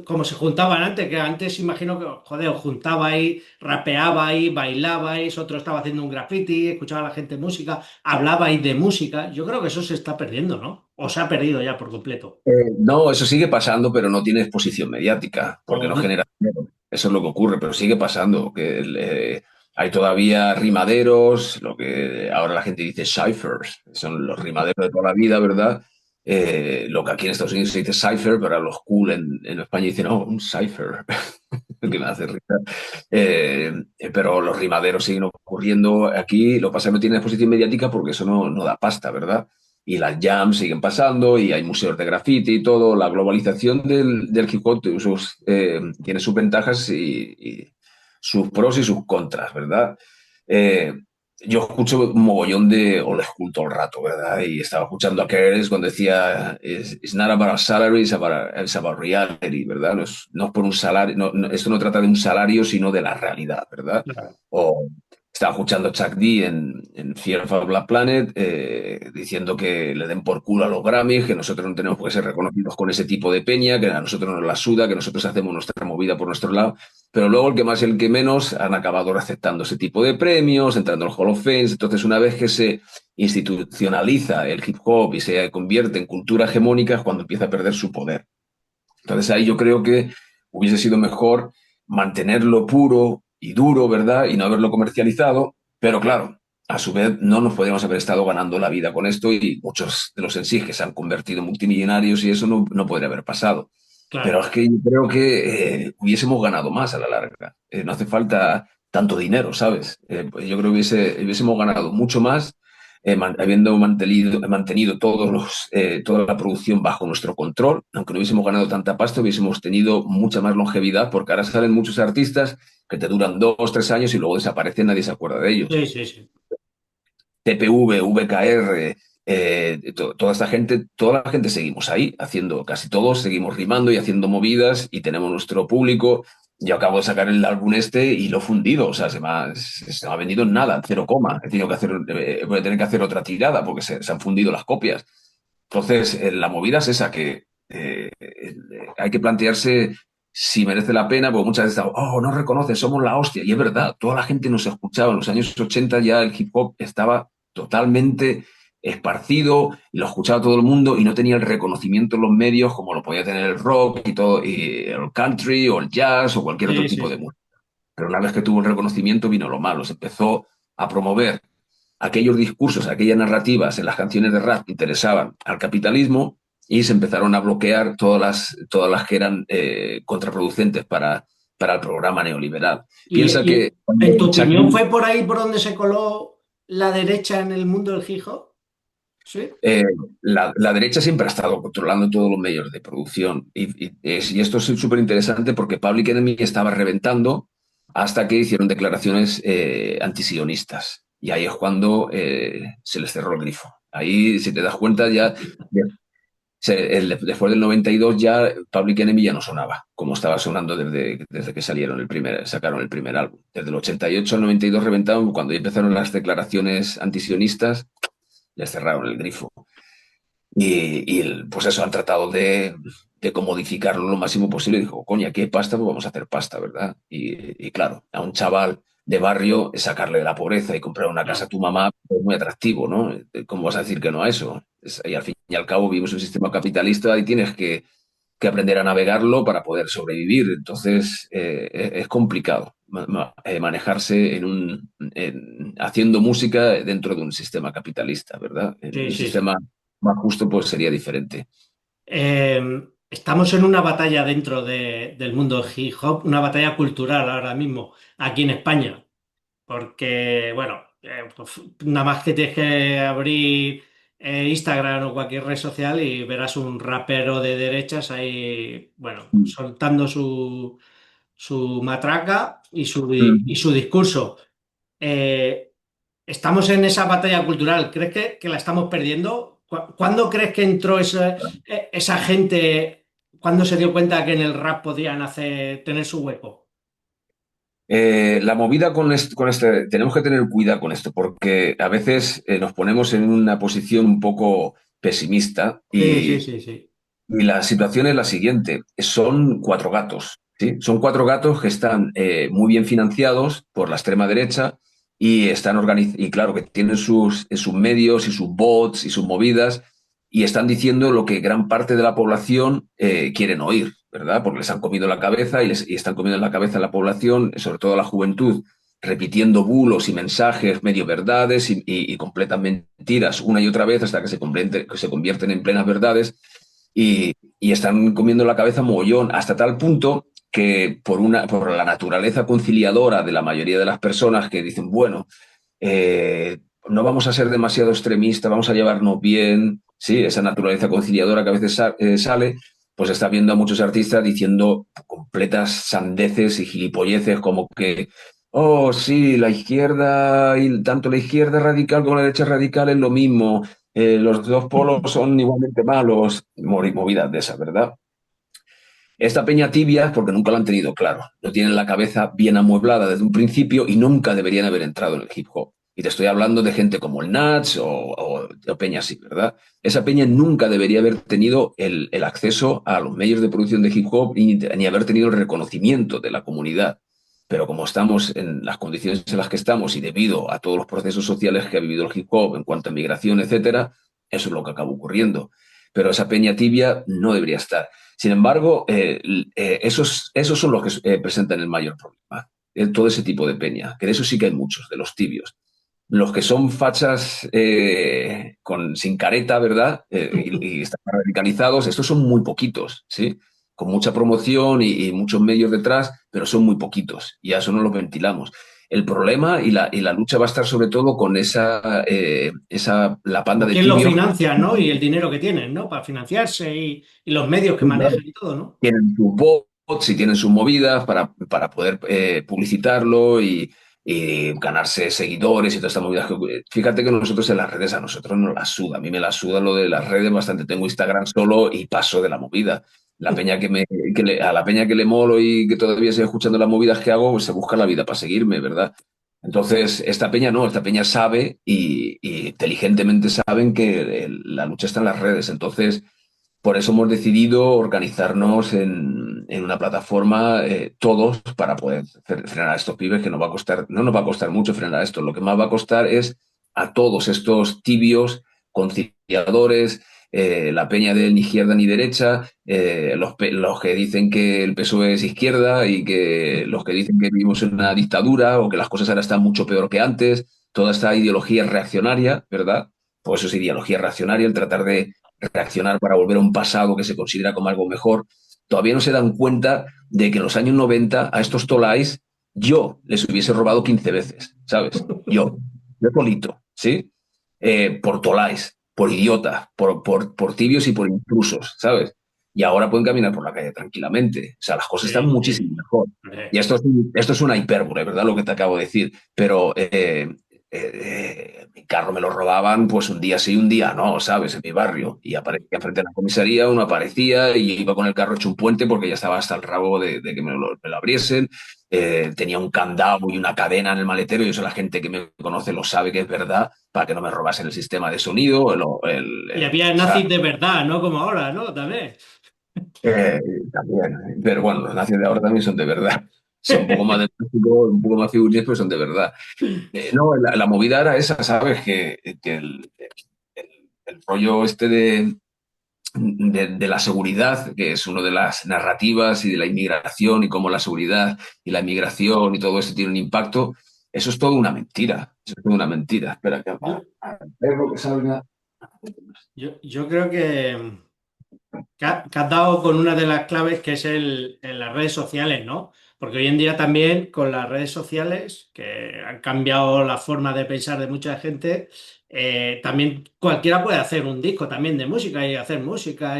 como se juntaban antes, que antes imagino que, joder, os juntabais, rapeabais, bailabais, otro estaba haciendo un graffiti, escuchaba a la gente música, hablabais de música. Yo creo que eso se está perdiendo, ¿no? O se ha perdido ya por completo. No, eso sigue pasando, pero no tiene exposición mediática, porque no Joder. genera dinero. Eso es lo que ocurre, pero sigue pasando, que hay todavía rimaderos, lo que ahora la gente dice ciphers, son los rimaderos de toda la vida, ¿verdad? Lo que aquí en Estados Unidos se dice cipher, pero a los cool en España dicen, oh, un cipher, que me hace risa. Pero los rimaderos siguen ocurriendo aquí, lo que pasa es que no tiene exposición mediática porque eso no da pasta, ¿verdad? Y las jams siguen pasando y hay museos de graffiti y todo. La globalización del hip hop tiene sus ventajas y sus pros y sus contras, ¿verdad? Eh, yo escucho un mogollón de old school todo el rato, ¿verdad? Y estaba escuchando a Keres cuando decía, it's not about a salary, it's about reality, ¿verdad? No es por un salario, esto no trata de un salario, sino de la realidad, ¿verdad? Claro. O estaba escuchando a Chuck D en Fear of a Black Planet diciendo que le den por culo a los Grammys, que nosotros no tenemos por qué ser reconocidos con ese tipo de peña, que a nosotros nos la suda, que nosotros hacemos nuestra movida por nuestro lado. Pero luego el que más y el que menos han acabado aceptando ese tipo de premios, entrando al Hall of Fame. Entonces, una vez que se institucionaliza el hip hop y se convierte en cultura hegemónica, es cuando empieza a perder su poder. Entonces ahí yo creo que hubiese sido mejor mantenerlo puro y duro, ¿verdad? Y no haberlo comercializado, pero claro, a su vez no nos podríamos haber estado ganando la vida con esto y muchos de los en sí que se han convertido en multimillonarios y eso no podría haber pasado. Pero Claro. es que yo creo que hubiésemos ganado más a la larga. No hace falta tanto dinero, ¿sabes? Pues yo creo que hubiésemos ganado mucho más habiendo mantenido toda la producción bajo nuestro control. Aunque no hubiésemos ganado tanta pasta, hubiésemos tenido mucha más longevidad, porque ahora salen muchos artistas que te duran 2, 3 años y luego desaparecen, nadie se acuerda de ellos. Sí, sí, sí. TPV, VKR, toda la gente seguimos ahí, haciendo, casi todos seguimos rimando y haciendo movidas y tenemos nuestro público. Yo acabo de sacar el álbum este y lo he fundido, o sea, se me ha vendido en nada, cero coma. Voy a tener que hacer otra tirada porque se han fundido las copias. Entonces, la movida es esa, que hay que plantearse si merece la pena, porque muchas veces, oh, no reconoces, somos la hostia. Y es verdad, toda la gente nos escuchaba. En los años 80 ya el hip hop estaba totalmente esparcido y lo escuchaba todo el mundo y no tenía el reconocimiento en los medios como lo podía tener el rock y todo, y el country o el jazz o cualquier otro Sí, sí, tipo de sí. música. Pero una vez que tuvo el reconocimiento vino lo malo, se empezó a promover aquellos discursos, aquellas narrativas en las canciones de rap que interesaban al capitalismo y se empezaron a bloquear todas las que eran contraproducentes para el programa neoliberal. Piensa Y que cuando en tu Chuck opinión D fue por ahí por donde se coló la derecha en el mundo del hip hop? Sí. Eh, la derecha siempre ha estado controlando todos los medios de producción y esto es súper interesante porque Public Enemy estaba reventando hasta que hicieron declaraciones antisionistas y ahí es cuando se les cerró el grifo. Ahí, si te das cuenta, después del 92 ya Public Enemy ya no sonaba como estaba sonando desde que sacaron el primer álbum. Desde el 88 al 92 reventaron, cuando ya empezaron las declaraciones antisionistas, les cerraron el grifo. Pues eso, han tratado de comodificarlo lo máximo posible. Y dijo, coño, aquí hay pasta, pues vamos a hacer pasta, ¿verdad? Y claro, a un chaval de barrio sacarle de la pobreza y comprar una casa a Claro. tu mamá es muy atractivo, ¿no? ¿Cómo vas a decir que no a eso? Y al fin y al cabo vivimos un sistema capitalista y tienes que aprender a navegarlo para poder sobrevivir. Entonces, es complicado manejarse haciendo música dentro de un sistema capitalista, ¿verdad? En Sí, un sí, sí. sistema más justo, pues sería diferente. Estamos en una batalla dentro del mundo hip hop, una batalla cultural ahora mismo, aquí en España. Porque, bueno, pues, nada más que tienes que abrir Instagram o cualquier red social y verás un rapero de derechas ahí, bueno, soltando su matraca y Mm. su discurso. Eh, Estamos en esa batalla cultural. ¿Crees que la estamos perdiendo? ¿Cuándo crees que entró esa gente? ¿Cuándo se dio cuenta que en el rap podían tener su hueco? La movida con este, tenemos que tener cuidado con esto, porque a veces nos ponemos en una posición un poco pesimista Sí, sí, sí, sí. y la situación es la siguiente, son cuatro gatos, ¿sí? Son cuatro gatos que están muy bien financiados por la extrema derecha y están y claro, que tienen sus medios y sus bots y sus movidas y están diciendo lo que gran parte de la población quieren oír, ¿verdad? Porque les han comido la cabeza y están comiendo la cabeza a la población, sobre todo a la juventud, repitiendo bulos y mensajes medio verdades y completas mentiras una y otra vez hasta que se convierten en plenas verdades y están comiendo la cabeza mogollón, hasta tal punto que por la naturaleza conciliadora de la mayoría de las personas que dicen, bueno, no vamos a ser demasiado extremistas, vamos a llevarnos bien, sí, esa naturaleza conciliadora que a veces sale, pues está viendo a muchos artistas diciendo completas sandeces y gilipolleces como que, oh, sí, la izquierda, y tanto la izquierda radical como la derecha radical es lo mismo, los dos polos son igualmente malos, movidas de esas, ¿verdad? Esta peña tibia, porque nunca lo han tenido claro, no tienen la cabeza bien amueblada desde un principio y nunca deberían haber entrado en el hip hop. Y te estoy hablando de gente como el Nats o peña así, ¿verdad? Esa peña nunca debería haber tenido el acceso a los medios de producción de hip hop ni haber tenido el reconocimiento de la comunidad. Pero como estamos en las condiciones en las que estamos y debido a todos los procesos sociales que ha vivido el hip hop en cuanto a migración, etcétera, eso es lo que acaba ocurriendo. Pero esa peña tibia no debería estar. Sin embargo, esos son los que presentan el mayor problema. Todo ese tipo de peña, que de eso sí que hay muchos, de los tibios. Los que son fachas sin careta, ¿verdad? Y están radicalizados, estos son muy poquitos, ¿sí? Con mucha promoción y muchos medios detrás, pero son muy poquitos y a eso no los ventilamos. El problema y la lucha va a estar sobre todo con la panda ¿Con de quién lo tibios. financia, no? Y el dinero que tienen, ¿no? Para financiarse y los medios que manejan y todo, ¿no? Tienen sus bots y tienen sus movidas para poder publicitarlo y ganarse seguidores y todas estas movidas. Fíjate que nosotros en las redes, a nosotros nos la suda. A mí me la suda lo de las redes bastante. Tengo Instagram solo y paso de la movida. La peña a la peña que le molo y que todavía sigue escuchando las movidas que hago, pues se busca la vida para seguirme, ¿verdad? Entonces, esta peña no, esta peña sabe y inteligentemente saben que la lucha está en las redes. Entonces, por eso hemos decidido organizarnos en una plataforma todos para poder frenar a estos pibes que nos va a costar, no nos va a costar mucho frenar esto. Lo que más va a costar es a todos estos tibios, conciliadores, la peña de ni izquierda ni derecha, los que dicen que el PSOE es izquierda y que los que dicen que vivimos en una dictadura o que las cosas ahora están mucho peor que antes, toda esta ideología reaccionaria, ¿verdad? Pues eso es ideología reaccionaria, el tratar de reaccionar para volver a un pasado que se considera como algo mejor, todavía no se dan cuenta de que en los años 90 a estos tolais yo les hubiese robado 15 veces, ¿sabes? Yo solito, ¿sí? Por tolais, por idiotas, por tibios y por intrusos, ¿sabes? Y ahora pueden caminar por la calle tranquilamente. O sea, las cosas están Sí, muchísimo sí. mejor. Y esto es una hipérbole, ¿verdad? Lo que te acabo de decir. Pero mi carro me lo robaban pues un día sí, un día no, ¿sabes? En mi barrio. Y aparecía frente a la comisaría, uno aparecía y iba con el carro hecho un puente porque ya estaba hasta el rabo de que me lo abriesen. tenía un candado y una cadena en el maletero, y eso la gente que me conoce lo sabe que es verdad, para que no me robasen el sistema de sonido, Y había o sea, nazis de verdad, ¿no? Como ahora, ¿no? También. eh, también. Pero bueno, los nazis de ahora también son de verdad. Son un poco más de plástico, un poco más figurillas, pero son de verdad. No, la movida era esa, ¿sabes? Que el rollo este de la seguridad, que es una de las narrativas, y de la inmigración, y cómo la seguridad y la inmigración y todo eso tiene un impacto, eso es todo una mentira. Eso es toda una mentira. Espera, que Yo, al perro que salga. yo creo que has dado con una de las claves que es en las redes sociales, ¿no? Porque hoy en día también con las redes sociales, que han cambiado la forma de pensar de mucha gente, también cualquiera puede hacer un disco también de música y hacer música,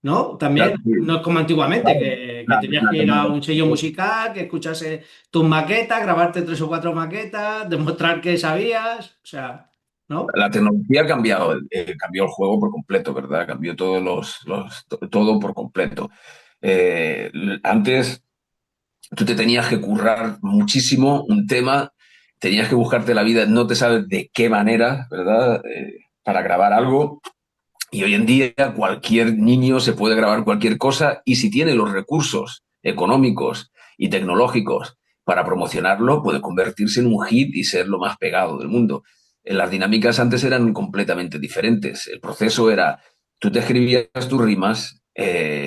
¿no? Claro, También sí, no es como antiguamente, claro, que tenías la que ir a un sello tecnología. musical, que escuchase tus maquetas, grabarte 3 o 4 maquetas, demostrar que sabías, o sea, ¿no? La tecnología ha cambiado, cambió el juego por completo, ¿verdad? Cambió todo por completo. Antes tú te tenías que currar muchísimo un tema, tenías que buscarte la vida, no te sabes de qué manera, ¿verdad? Para grabar algo. Y hoy en día cualquier niño se puede grabar cualquier cosa, y si tiene los recursos económicos y tecnológicos para promocionarlo, puede convertirse en un hit y ser lo más pegado del mundo. Las dinámicas antes eran completamente diferentes. El proceso era, tú te escribías tus rimas,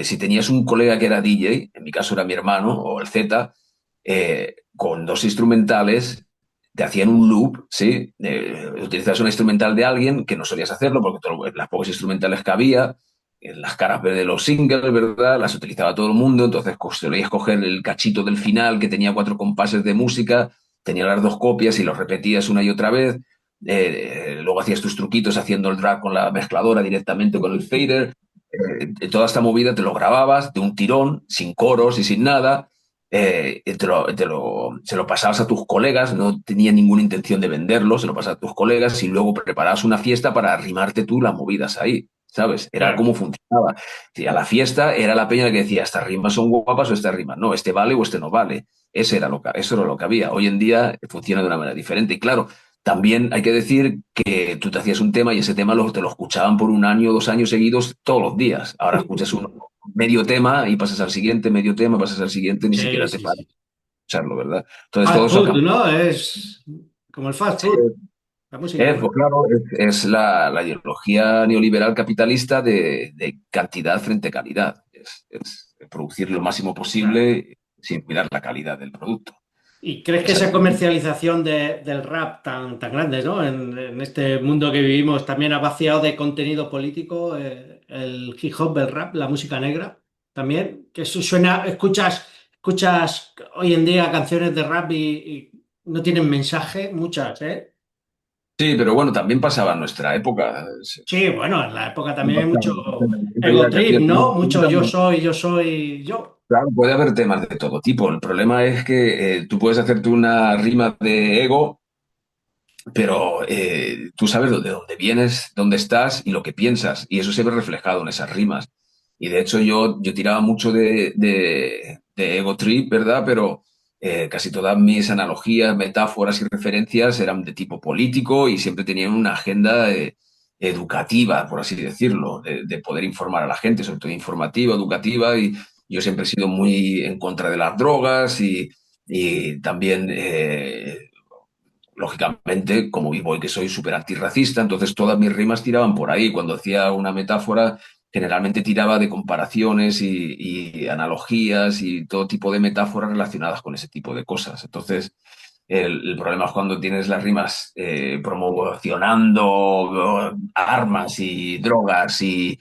si tenías un colega que era DJ, en mi caso era mi hermano o el Z, con dos instrumentales, te hacían un loop, ¿sí? Utilizabas una instrumental de alguien, que no solías hacerlo porque las pocas instrumentales que había, las caras B de los singles, ¿verdad? Las utilizaba todo el mundo, entonces solías coger el cachito del final que tenía 4 compases de música, tenía las dos copias y los repetías una y otra vez. Luego hacías tus truquitos haciendo el drag con la mezcladora directamente con el fader. Toda esta movida te lo grababas de un tirón, sin coros y sin nada, se lo pasabas a tus colegas, no tenía ninguna intención de venderlo, se lo pasabas a tus colegas, y luego preparabas una fiesta para arrimarte tú las movidas ahí, ¿sabes? Era Claro. como funcionaba. Sí, a la fiesta era la peña que decía, estas rimas son guapas o estas rimas, no, este vale o este no vale. Eso era lo que había. Hoy en día funciona de una manera diferente. Y claro, también hay que decir que tú te hacías un tema y ese tema te lo escuchaban por 1 año, 2 años seguidos todos los días. Ahora escuchas medio tema y pasas al siguiente, medio tema, pasas al siguiente, ni Sí, siquiera te sí, paras sí. a escucharlo, ¿verdad? Entonces todo Fast eso ha food, cambiado. ¿no? Es como el fast food, la música. Pues claro, es la ideología neoliberal capitalista de cantidad frente a calidad. Es producir lo máximo posible sin cuidar la calidad del producto. ¿Y crees que Esa esa es- comercialización del rap tan grande, ¿no? En este mundo que vivimos también ha vaciado de contenido político el hip hop, el rap, la música negra también? Que eso suena, escuchas hoy en día canciones de rap y no tienen mensaje, muchas, ¿eh? Sí, pero bueno, también pasaba en nuestra época. Sí, bueno, en la época también hay mucho La gente ego veía trip, canciones. ¿no? Mucho yo soy yo. Claro, puede haber temas de todo tipo. El problema es que tú puedes hacerte una rima de ego, pero tú sabes de dónde vienes, dónde estás y lo que piensas, y eso se ve reflejado en esas rimas. Y de hecho yo tiraba mucho de ego trip, ¿verdad? Pero casi todas mis analogías, metáforas y referencias eran de tipo político, y siempre tenían una agenda educativa, por así decirlo, de poder informar a la gente, sobre todo informativa, educativa, y yo siempre he sido muy en contra de las drogas, y también lógicamente, como b-boy que soy, súper antirracista, entonces todas mis rimas tiraban por ahí. Cuando hacía una metáfora, generalmente tiraba de comparaciones y analogías y todo tipo de metáforas relacionadas con ese tipo de cosas. Entonces, el problema es cuando tienes las rimas promocionando armas y drogas y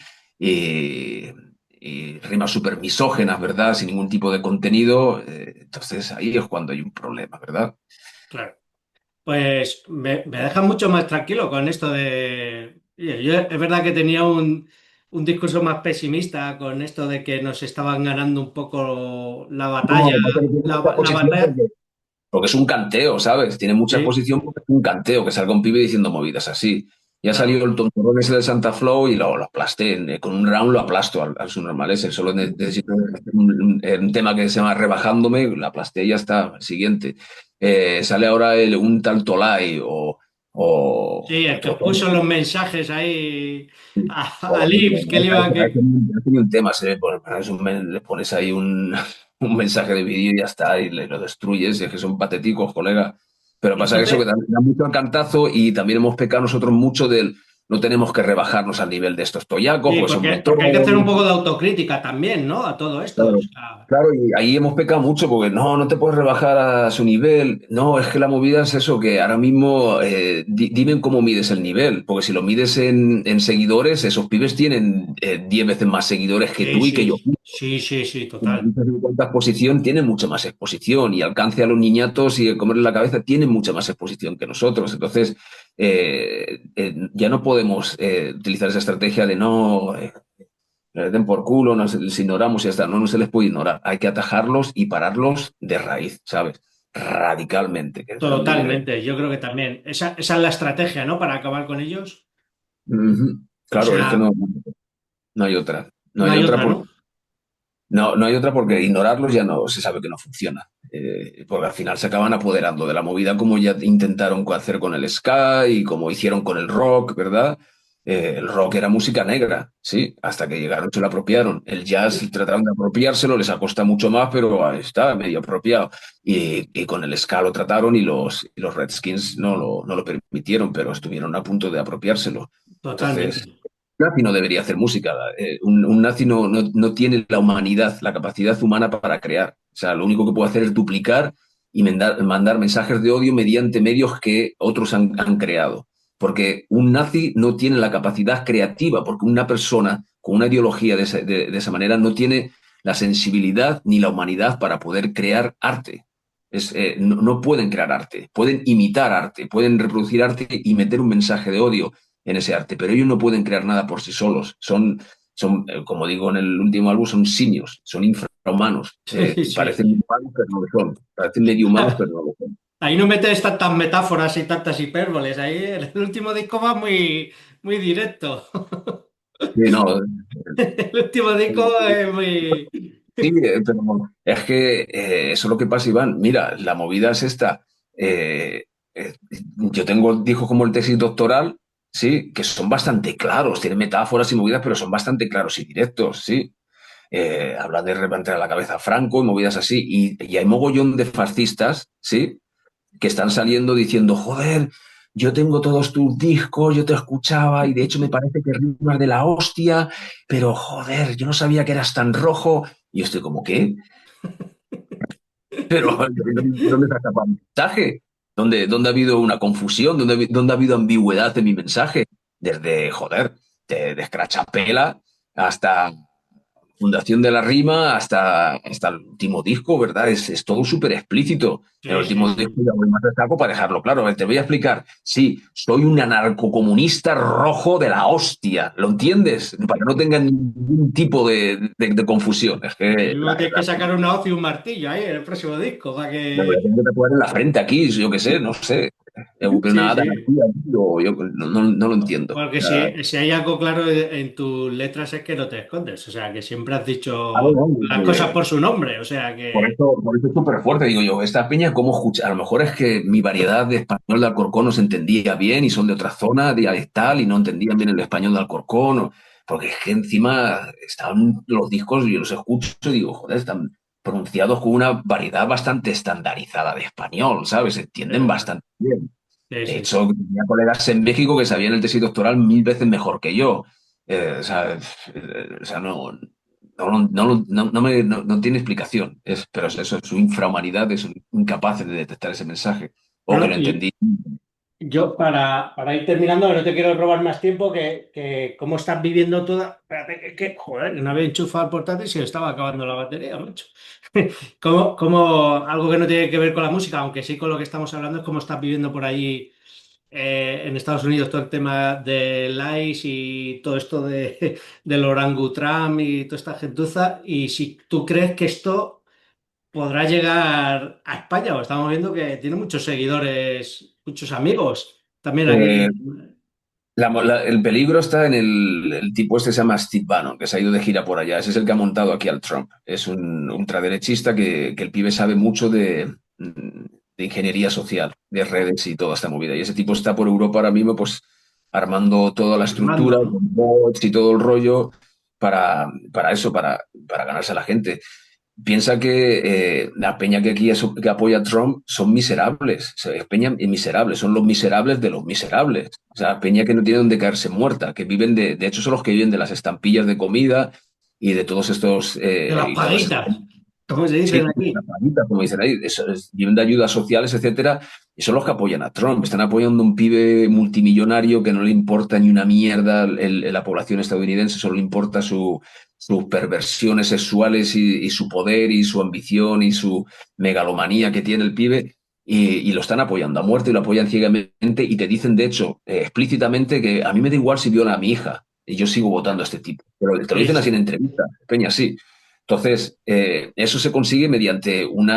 rimas súper misógenas, ¿verdad? Sin ningún tipo de contenido. Entonces ahí es cuando hay un problema, ¿verdad? Claro. Pues me deja mucho más tranquilo con esto de... Oye, yo es verdad que tenía un discurso más pesimista con esto de que nos estaban ganando un poco la No, batalla, lo que pasa es que tiene mucha la posición batalla. porque es un canteo, ¿sabes? Tiene mucha Sí, exposición porque es un canteo, que salga un pibe diciendo movidas así. Y ha claro. salido el tontorrón ese de Santa Flow y lo aplasté. Con un round lo aplasto al subnormal ese. Solo necesito un tema que se llama Rebajándome, lo aplasté y ya está. Siguiente. Sale ahora un tal Tolai Sí, o el que otro. puso los mensajes ahí a Joder, Lips, que le iba a que... hace un tema, le pones ahí un mensaje de vídeo y ya está, y lo destruyes, y es que son patéticos, colega. Pero pasa que eso que Entonces, da mucho al cantazo y también hemos pecado nosotros mucho del no tenemos que rebajarnos al nivel de estos toyacos, sí, porque son porque hay que mentores. hacer un poco de autocrítica también, ¿no? A todo esto. O Claro, sea, claro, y ahí hemos pecado mucho porque no te puedes rebajar a su nivel. No, es que la movida es eso, que ahora mismo dime cómo mides el nivel, porque si lo mides en seguidores, esos pibes tienen 10 veces más seguidores que sí, tú y que yo. sí, sí, sí, sí, Como total. dices, en cuanto a exposición, tienen mucha más exposición y alcance a los niñatos y comerle la cabeza tienen mucha más exposición que nosotros. Entonces, ya no podemos utilizar esa estrategia de no, les den por culo, les ignoramos y ya está. No, no se les puede ignorar. Hay que atajarlos y pararlos de raíz, ¿sabes? Radicalmente, que es donde... Totalmente. Yo creo que también. Esa es la estrategia, ¿no? Para acabar con ellos. Ujú. O Claro, es que sea, no hay otra. No no hay hay otra otra, porque, ¿no? no hay otra porque ignorarlos ya no se sabe que no funciona. Porque al final se acaban apoderando de la movida como ya intentaron hacer con el ska y como hicieron con el rock, ¿verdad? El rock era música negra, sí, hasta que llegaron, se lo apropiaron. El jazz trataron de apropiárselo, les ha costado mucho más, pero ahí está medio apropiado. Y con el ska lo trataron y los Redskins no lo permitieron, pero estuvieron a punto de apropiárselo. Totalmente. Entonces, un nazi no debería hacer música. Un nazi no tiene la humanidad, la capacidad humana para crear. O sea, lo único que puede hacer es duplicar y mandar mensajes de odio mediante medios que otros han creado. Porque un nazi no tiene la capacidad creativa, porque una persona con una ideología de esa manera no tiene la sensibilidad ni la humanidad para poder crear arte. No pueden crear arte, pueden imitar arte, pueden reproducir arte y meter un mensaje de odio en ese arte, pero ellos no pueden crear nada por sí solos. Como digo en el último álbum, son simios, son infrahumanos. Sí, sí. Parecen humanos, pero no lo son. Parecen medio humanos, pero no lo son. Ahí no metes tantas metáforas y tantas hipérboles. Ahí el último disco va muy, muy directo. Sí, no, El último disco es muy... sí, pero es que eso es lo que pasa, Iván. Mira, la movida es esta. Eh, yo tengo discos como el tesis doctoral, sí, que son bastante claros, tienen metáforas y movidas, pero son bastante claros y directos, sí. Habla de levantar la cabeza a Franco y movidas así. Y hay mogollón de fascistas, ¿sí? Que están saliendo diciendo, joder, yo tengo todos tus discos, yo te escuchaba y de hecho me parece que rimas de la hostia, pero joder, yo no sabía que eras tan rojo. Y yo estoy como, ¿qué? Pero ¿dónde está el mensaje? ¿Dónde ha habido una confusión? ¿Dónde ha habido ambigüedad en mi mensaje? Desde, joder, de Escrachapela hasta Fundación de la Rima hasta el último disco, ¿verdad? Es todo súper explícito. El Sí, sí, último disco sí. ya voy más de saco para dejarlo claro. A ver, te voy a explicar. Sí, soy un anarcocomunista rojo de la hostia. ¿Lo entiendes? Para que no tengan ningún tipo de confusión. Es Y que luego tienes que sacar una hoz y un martillo ahí en el próximo disco para la voy a que... tener que tatuar en la frente aquí, yo qué sé, no sé. Sí, Una sí. anarquía, tío, yo no lo entiendo. Porque si hay algo claro en tus letras es que no te escondes. O sea, que siempre has Claro, dicho no, las cosas por su nombre. O sea, que... por eso es súper fuerte, digo yo, esta peña, ¿cómo escucha? A lo mejor es que mi variedad de español de Alcorcón no se entendía bien y son de otra zona dialectal y no entendían bien el español de Alcorcón, porque es que encima están los discos, yo los escucho y digo, joder, están pronunciados con una variedad bastante estandarizada de español, ¿sabes? Se entienden bastante bien. Sí, De sí, hecho, sí. tenía colegas en México que sabían el tesis doctoral 1000 veces mejor que yo. O sea, no tiene explicación. Pero es eso, su infrahumanidad es incapaces de detectar ese mensaje. O que Bueno, lo y entendí. yo para ir terminando, que no te quiero robar más tiempo, que cómo estás viviendo toda... Espérate, joder, no había enchufado el portátil y se me estaba acabando la batería, macho. Algo que no tiene que ver con la música, aunque sí con lo que estamos hablando, es cómo estás viviendo por ahí en Estados Unidos todo el tema del ICE y todo esto del orangután y toda esta gentuza, y si tú crees que esto podrá llegar a España, o estamos viendo que tiene muchos seguidores, muchos amigos también Eh, aquí. El peligro está en el tipo este, se llama Steve Bannon, que se ha ido de gira por allá. Ese es el que ha montado aquí al Trump. Es un ultraderechista que el pibe sabe mucho de ingeniería social, de redes y toda esta movida. Y ese tipo está por Europa ahora mismo, pues armando toda la estructura, Armando, con ¿no? bots y todo el rollo para eso, para ganarse a la gente. Piensa que la peña que aquí que apoya a Trump son miserables, es peña miserables, son los miserables de los miserables. O sea, peña que no tiene donde caerse muerta, que viven de hecho son los que viven de las estampillas de comida y de todos estos, De las y todas estas paguitas, como se sí, dicen las aquí. paguitas, como dicen ahí, viven de ayudas sociales, etcétera, y son los que apoyan a Trump. Están apoyando a un pibe multimillonario que no le importa ni una mierda la población estadounidense, solo le importa sus perversiones sexuales y su poder y su ambición y su megalomanía que tiene el pibe. Y lo están apoyando a muerte y lo apoyan ciegamente y te dicen, de hecho, explícitamente que a mí me da igual si viola a mi hija y yo sigo votando a este tipo. Pero te lo Sí, dicen así en sí. entrevista, Peña, sí. Entonces, eso se consigue mediante un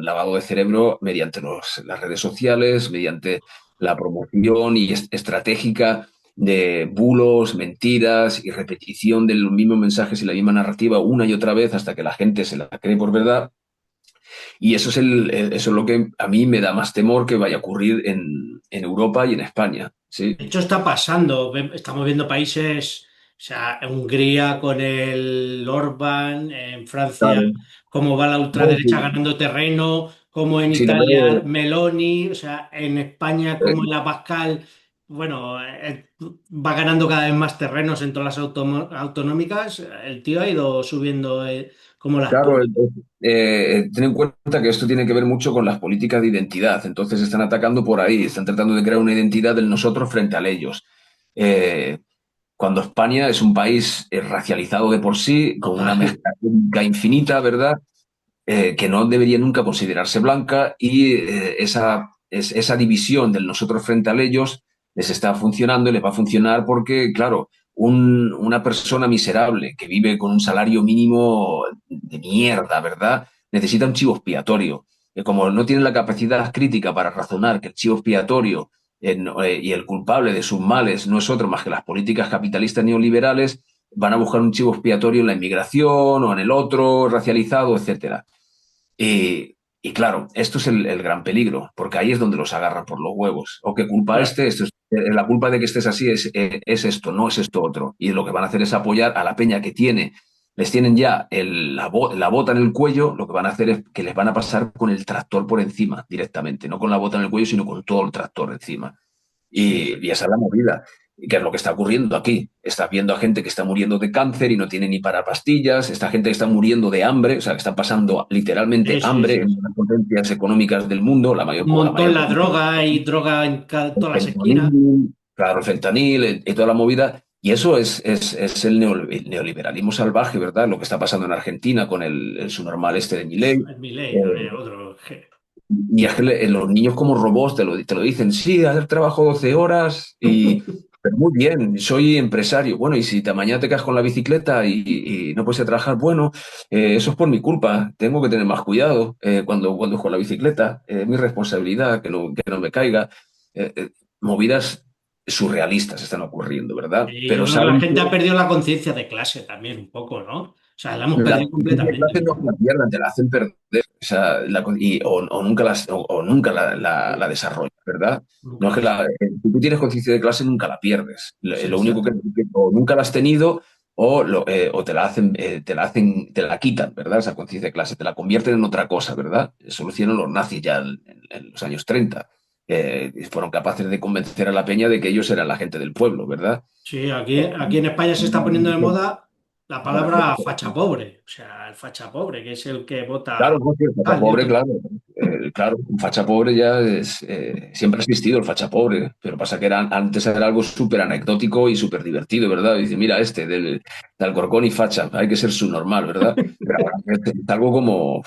lavado de cerebro, mediante las redes sociales, mediante la promoción y estratégica de bulos, mentiras y repetición de los mismos mensajes y la misma narrativa una y otra vez hasta que la gente se la cree por verdad. Y eso es, eso es lo que a mí me da más temor que vaya a ocurrir en Europa y en España. ¿Sí? De hecho, está pasando. Estamos viendo países, o sea, Hungría con el Orbán, en Francia, Claro. cómo va la No, ultraderecha ganando terreno, como en si lo Italia veo, Meloni, o sea, en España como en la Pascal, bueno, va ganando cada vez más terrenos en todas las autonómicas. El tío ha ido subiendo como la espuma. claro, ten en cuenta que esto tiene que ver mucho con las políticas de identidad. Entonces están atacando por ahí, están tratando de crear una identidad del nosotros frente al ellos. Eh, Cuando España es un país racializado de por sí, con una Total. mezcla étnica infinita, ¿verdad? Que no debería nunca considerarse blanca y esa división del nosotros frente al ellos les está funcionando y les va a funcionar porque, claro, una persona miserable que vive con un salario mínimo de mierda, ¿verdad? Necesita un chivo expiatorio. Como no tiene la capacidad crítica para razonar que el chivo expiatorio y el culpable de sus males no es otro más que las políticas capitalistas neoliberales, van a buscar un chivo expiatorio en la inmigración o en el otro racializado, etcétera. Y claro, esto es el gran peligro, porque ahí es donde los agarran por los huevos. ¿O qué culpa Claro. este? La culpa de que estés así es esto, no es esto otro. Y lo que van a hacer es apoyar a la peña que les tienen ya la bota en el cuello, lo que van a hacer es que les van a pasar con el tractor por encima directamente, no con la bota en el cuello, sino con todo el tractor encima. Sí. Y esa es la movida. ¿Y qué es lo que está ocurriendo aquí? Estás viendo a gente que está muriendo de cáncer y no tiene ni para pastillas, esta gente que está muriendo de hambre, o sea, que están pasando literalmente Sí, sí, hambre sí, en sí. las potencias económicas del mundo, Un la montón mayor la potencia, droga y droga en el todas las esquinas. fentanil, claro, el fentanil y toda la movida. Y eso es el neoliberalismo salvaje, ¿verdad? Lo que está pasando en Argentina con el subnormal este de Milei. Es mi ley también, Eh, otro. y es que los niños como robots te lo dicen, sí, hacer trabajo 12 horas y... Pero muy bien, soy empresario. Bueno, y si mañana te caes con la bicicleta y no puedes ir a trabajar, bueno, eso es por mi culpa. Tengo que tener más cuidado cuando con la bicicleta. Es mi responsabilidad que no me caiga. Movidas surrealistas están ocurriendo, ¿verdad? Y yo Pero creo que la saben que gente ha perdido la conciencia de clase también un poco, ¿no? O sea, la hemos la perdido conciencia de clase completamente. no la pierdan, te la hacen perder. O sea, o nunca, o nunca la desarrollan, ¿verdad? No Nunca es que las... si tú tienes conciencia de clase, nunca la pierdes. Sí, Lo único exacto. o nunca la has tenido o te la quitan, ¿verdad? Esa conciencia de clase, te la convierten en otra cosa, ¿verdad? Eso lo hicieron los nazis ya en los años 30. Y fueron capaces de convencer a la peña de que ellos eran la gente del pueblo, ¿verdad? Sí, aquí en España se está poniendo de moda la palabra facha pobre. O sea, el facha pobre, que es el que Claro, vota no, sí, el facha tal y pobre, otro. claro. Claro, un facha pobre ya siempre ha existido el facha pobre, pero pasa que antes era algo súper anecdótico y súper divertido, ¿verdad? Dice, mira, del Alcorcón y facha, hay que ser subnormal, ¿verdad? Pero ahora es algo como...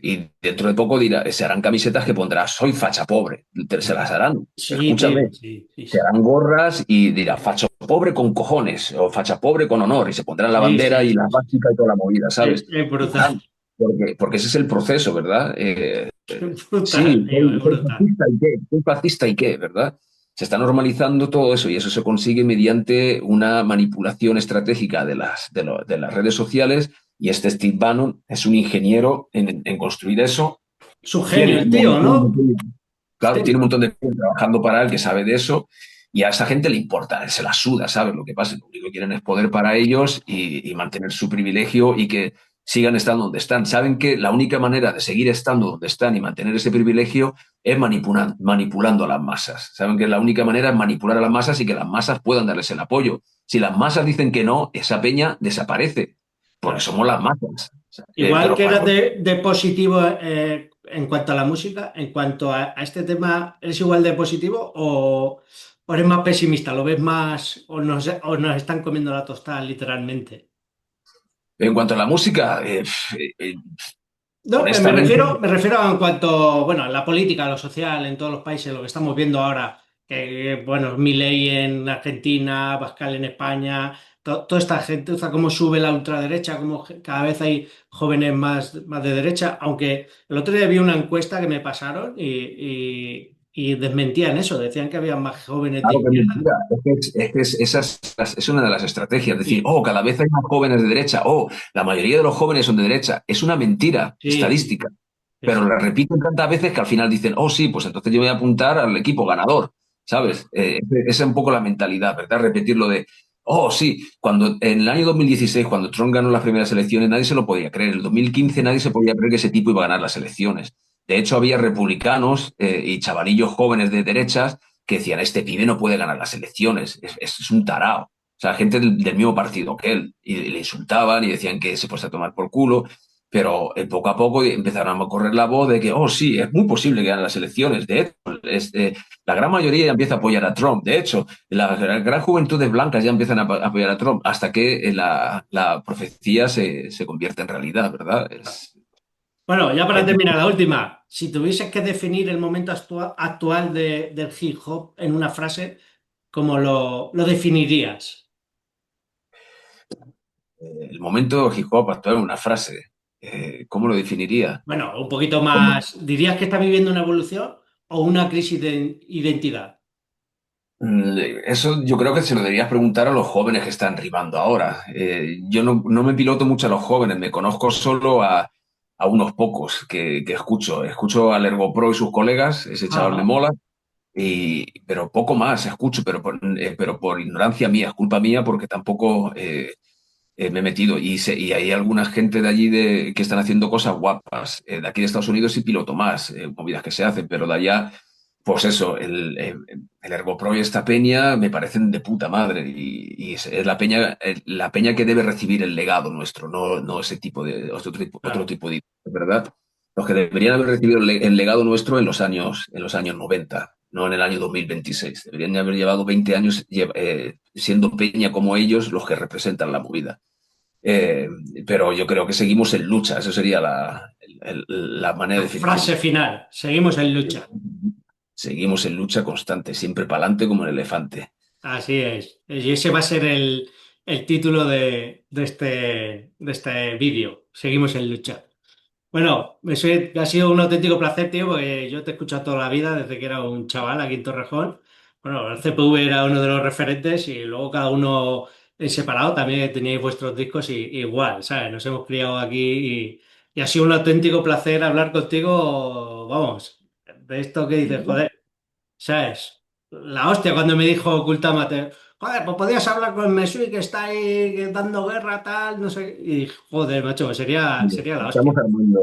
y dentro de poco se harán camisetas que pondrá, soy facha pobre, se las harán. Sí, Escúchame, tío, sí, sí, se sí. harán gorras y dirá, facha pobre con cojones, o facha pobre con honor, y se pondrán la Sí, bandera sí, y la sí, sí. básica y toda la movida, ¿sabes? Es Y brutal. harán, porque ese es el proceso, ¿verdad? Es brutal, Sí, tío, es soy brutal. fascista y qué, soy fascista y qué, ¿verdad? Se está normalizando todo eso y eso se consigue mediante una manipulación estratégica de las redes sociales y este Steve Bannon es un ingeniero en construir eso. Es un genio Tiene el un tío, montón ¿no? de, claro, Este, tiene un montón de gente trabajando para él que sabe de eso y a esa gente le importa, se la suda, ¿sabes? Lo que pasa, lo único que quieren es poder para ellos y mantener su privilegio y que sigan estando donde están. Saben que la única manera de seguir estando donde están y mantener ese privilegio es manipulando a las masas. Saben que la única manera es manipular a las masas y que las masas puedan darles el apoyo. Si las masas dicen que no, esa peña desaparece, porque claro. somos las masas. Igual Pero que para eras de positivo en cuanto a la música, en cuanto a este tema, ¿eres igual de positivo o eres más pesimista? ¿Lo ves más o nos están comiendo la tostada literalmente? en cuanto a la música, No, honestamente, me refiero a en cuanto, bueno, a la política, a lo social en todos los países, lo que estamos viendo ahora, que, bueno, Milei en Argentina, Abascal en España, toda esta gente, o sea, cómo sube la ultraderecha, cómo cada vez hay jóvenes más de derecha, aunque el otro día vi una encuesta que me pasaron y desmentían eso, decían que había más jóvenes de claro que es izquierda. mentira. Esa es una de las estrategias. Decir, Sí, oh, cada vez hay más jóvenes de derecha. Oh, la mayoría de los jóvenes son de derecha. Es una mentira sí, sí, estadística. sí, Pero sí. la repiten tantas veces que al final dicen, oh, sí, pues entonces yo voy a apuntar al equipo ganador. ¿Sabes? Esa es un poco la mentalidad, ¿verdad? Repetir lo de, oh, sí, cuando en el año 2016, cuando Trump ganó las primeras elecciones, nadie se lo podía creer. En el 2015 nadie se podía creer que ese tipo iba a ganar las elecciones. De hecho, había republicanos y chavalillos jóvenes de derechas que decían, este pibe no puede ganar las elecciones, es un tarao. O sea, gente del mismo partido que él. Y le insultaban y decían que se fuese a tomar por culo. Pero poco a poco empezaron a correr la voz de que, oh, sí, es muy posible que ganen las elecciones. De hecho, la gran mayoría ya empieza a apoyar a Trump. De hecho, la gran juventud de blancas ya empiezan a apoyar a Trump hasta que la profecía se convierte en realidad, ¿verdad? Bueno, ya para Es- terminar, la última. Si tuvieses que definir el momento actual del hip hop en una frase, ¿cómo lo definirías? el momento hip hop actual en una frase. ¿Cómo lo definiría? Bueno, un poquito más. ¿Dirías que está viviendo una evolución o una crisis de identidad? Eso yo creo que se lo deberías preguntar a los jóvenes que están rimando ahora. Yo no me piloto mucho a los jóvenes, me conozco solo a unos pocos que escucho. Escucho al Ergopro y sus colegas, ese chaval me Ajá. mola, pero poco más escucho, pero por ignorancia mía, es culpa mía porque tampoco me he metido. Y hay alguna gente de allí que están haciendo cosas guapas. De aquí de Estados Unidos sí piloto más, movidas que se hacen, pero de allá, pues eso, el Ergopro y esta peña me parecen de puta madre. Y es la peña que debe recibir el legado nuestro, no ese tipo de, otro Claro. tipo de, ¿verdad? Los que deberían haber recibido el legado nuestro en los años 90, no en el año 2026. Deberían haber llevado 20 años siendo peña como ellos los que representan la movida. Eh, pero yo creo que seguimos en lucha, eso sería la manera La de frase definirlo. final. Seguimos en lucha. Seguimos en lucha constante, siempre para adelante como el elefante. Así es. Y ese va a ser el título de este vídeo. Seguimos en lucha. Bueno, ha sido un auténtico placer, tío, porque yo te he escuchado toda la vida desde que era un chaval aquí en Torrejón. Bueno, el CPV era uno de los referentes y luego cada uno en separado también teníais vuestros discos y igual, ¿sabes? Nos hemos criado aquí y ha sido un auténtico placer hablar contigo, vamos, de esto que dices, joder, ¿sabes? La hostia cuando me dijo Ocultámate, joder, pues podías hablar con Mesui que está ahí dando guerra, tal, no sé. Y dije, joder, macho, sería la hostia.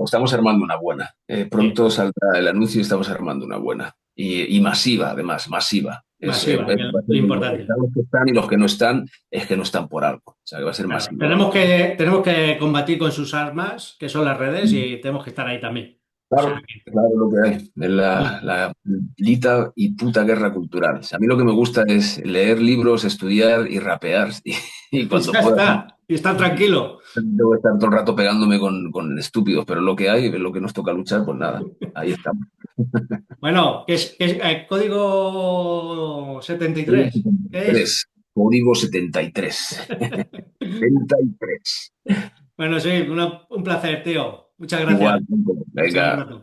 Estamos armando una buena. Sí, Pronto saldrá el anuncio y estamos armando una buena. Y masiva, además, masiva. masiva, que es Va a ser lo muy buena. importante. Están los que están y los que no están, es que no están por algo. O sea, que va a ser Claro, masiva. tenemos que combatir con sus armas, que son las redes, y tenemos que estar ahí también. O sea, Claro, claro, lo que hay. Es la lita y puta guerra cultural. A mí lo que me gusta es leer libros, estudiar y rapear. Y cuando ya pueda, está, y estar tranquilo. debo estar todo el rato pegándome con estúpidos, pero lo que hay, es lo que nos toca luchar, pues nada, ahí estamos. Bueno, ¿qué es, código 73? ¿Qué es? 73, código 73. 73. Bueno, sí, un placer, tío. Muchas Igual, gracias. Muchas venga. gracias.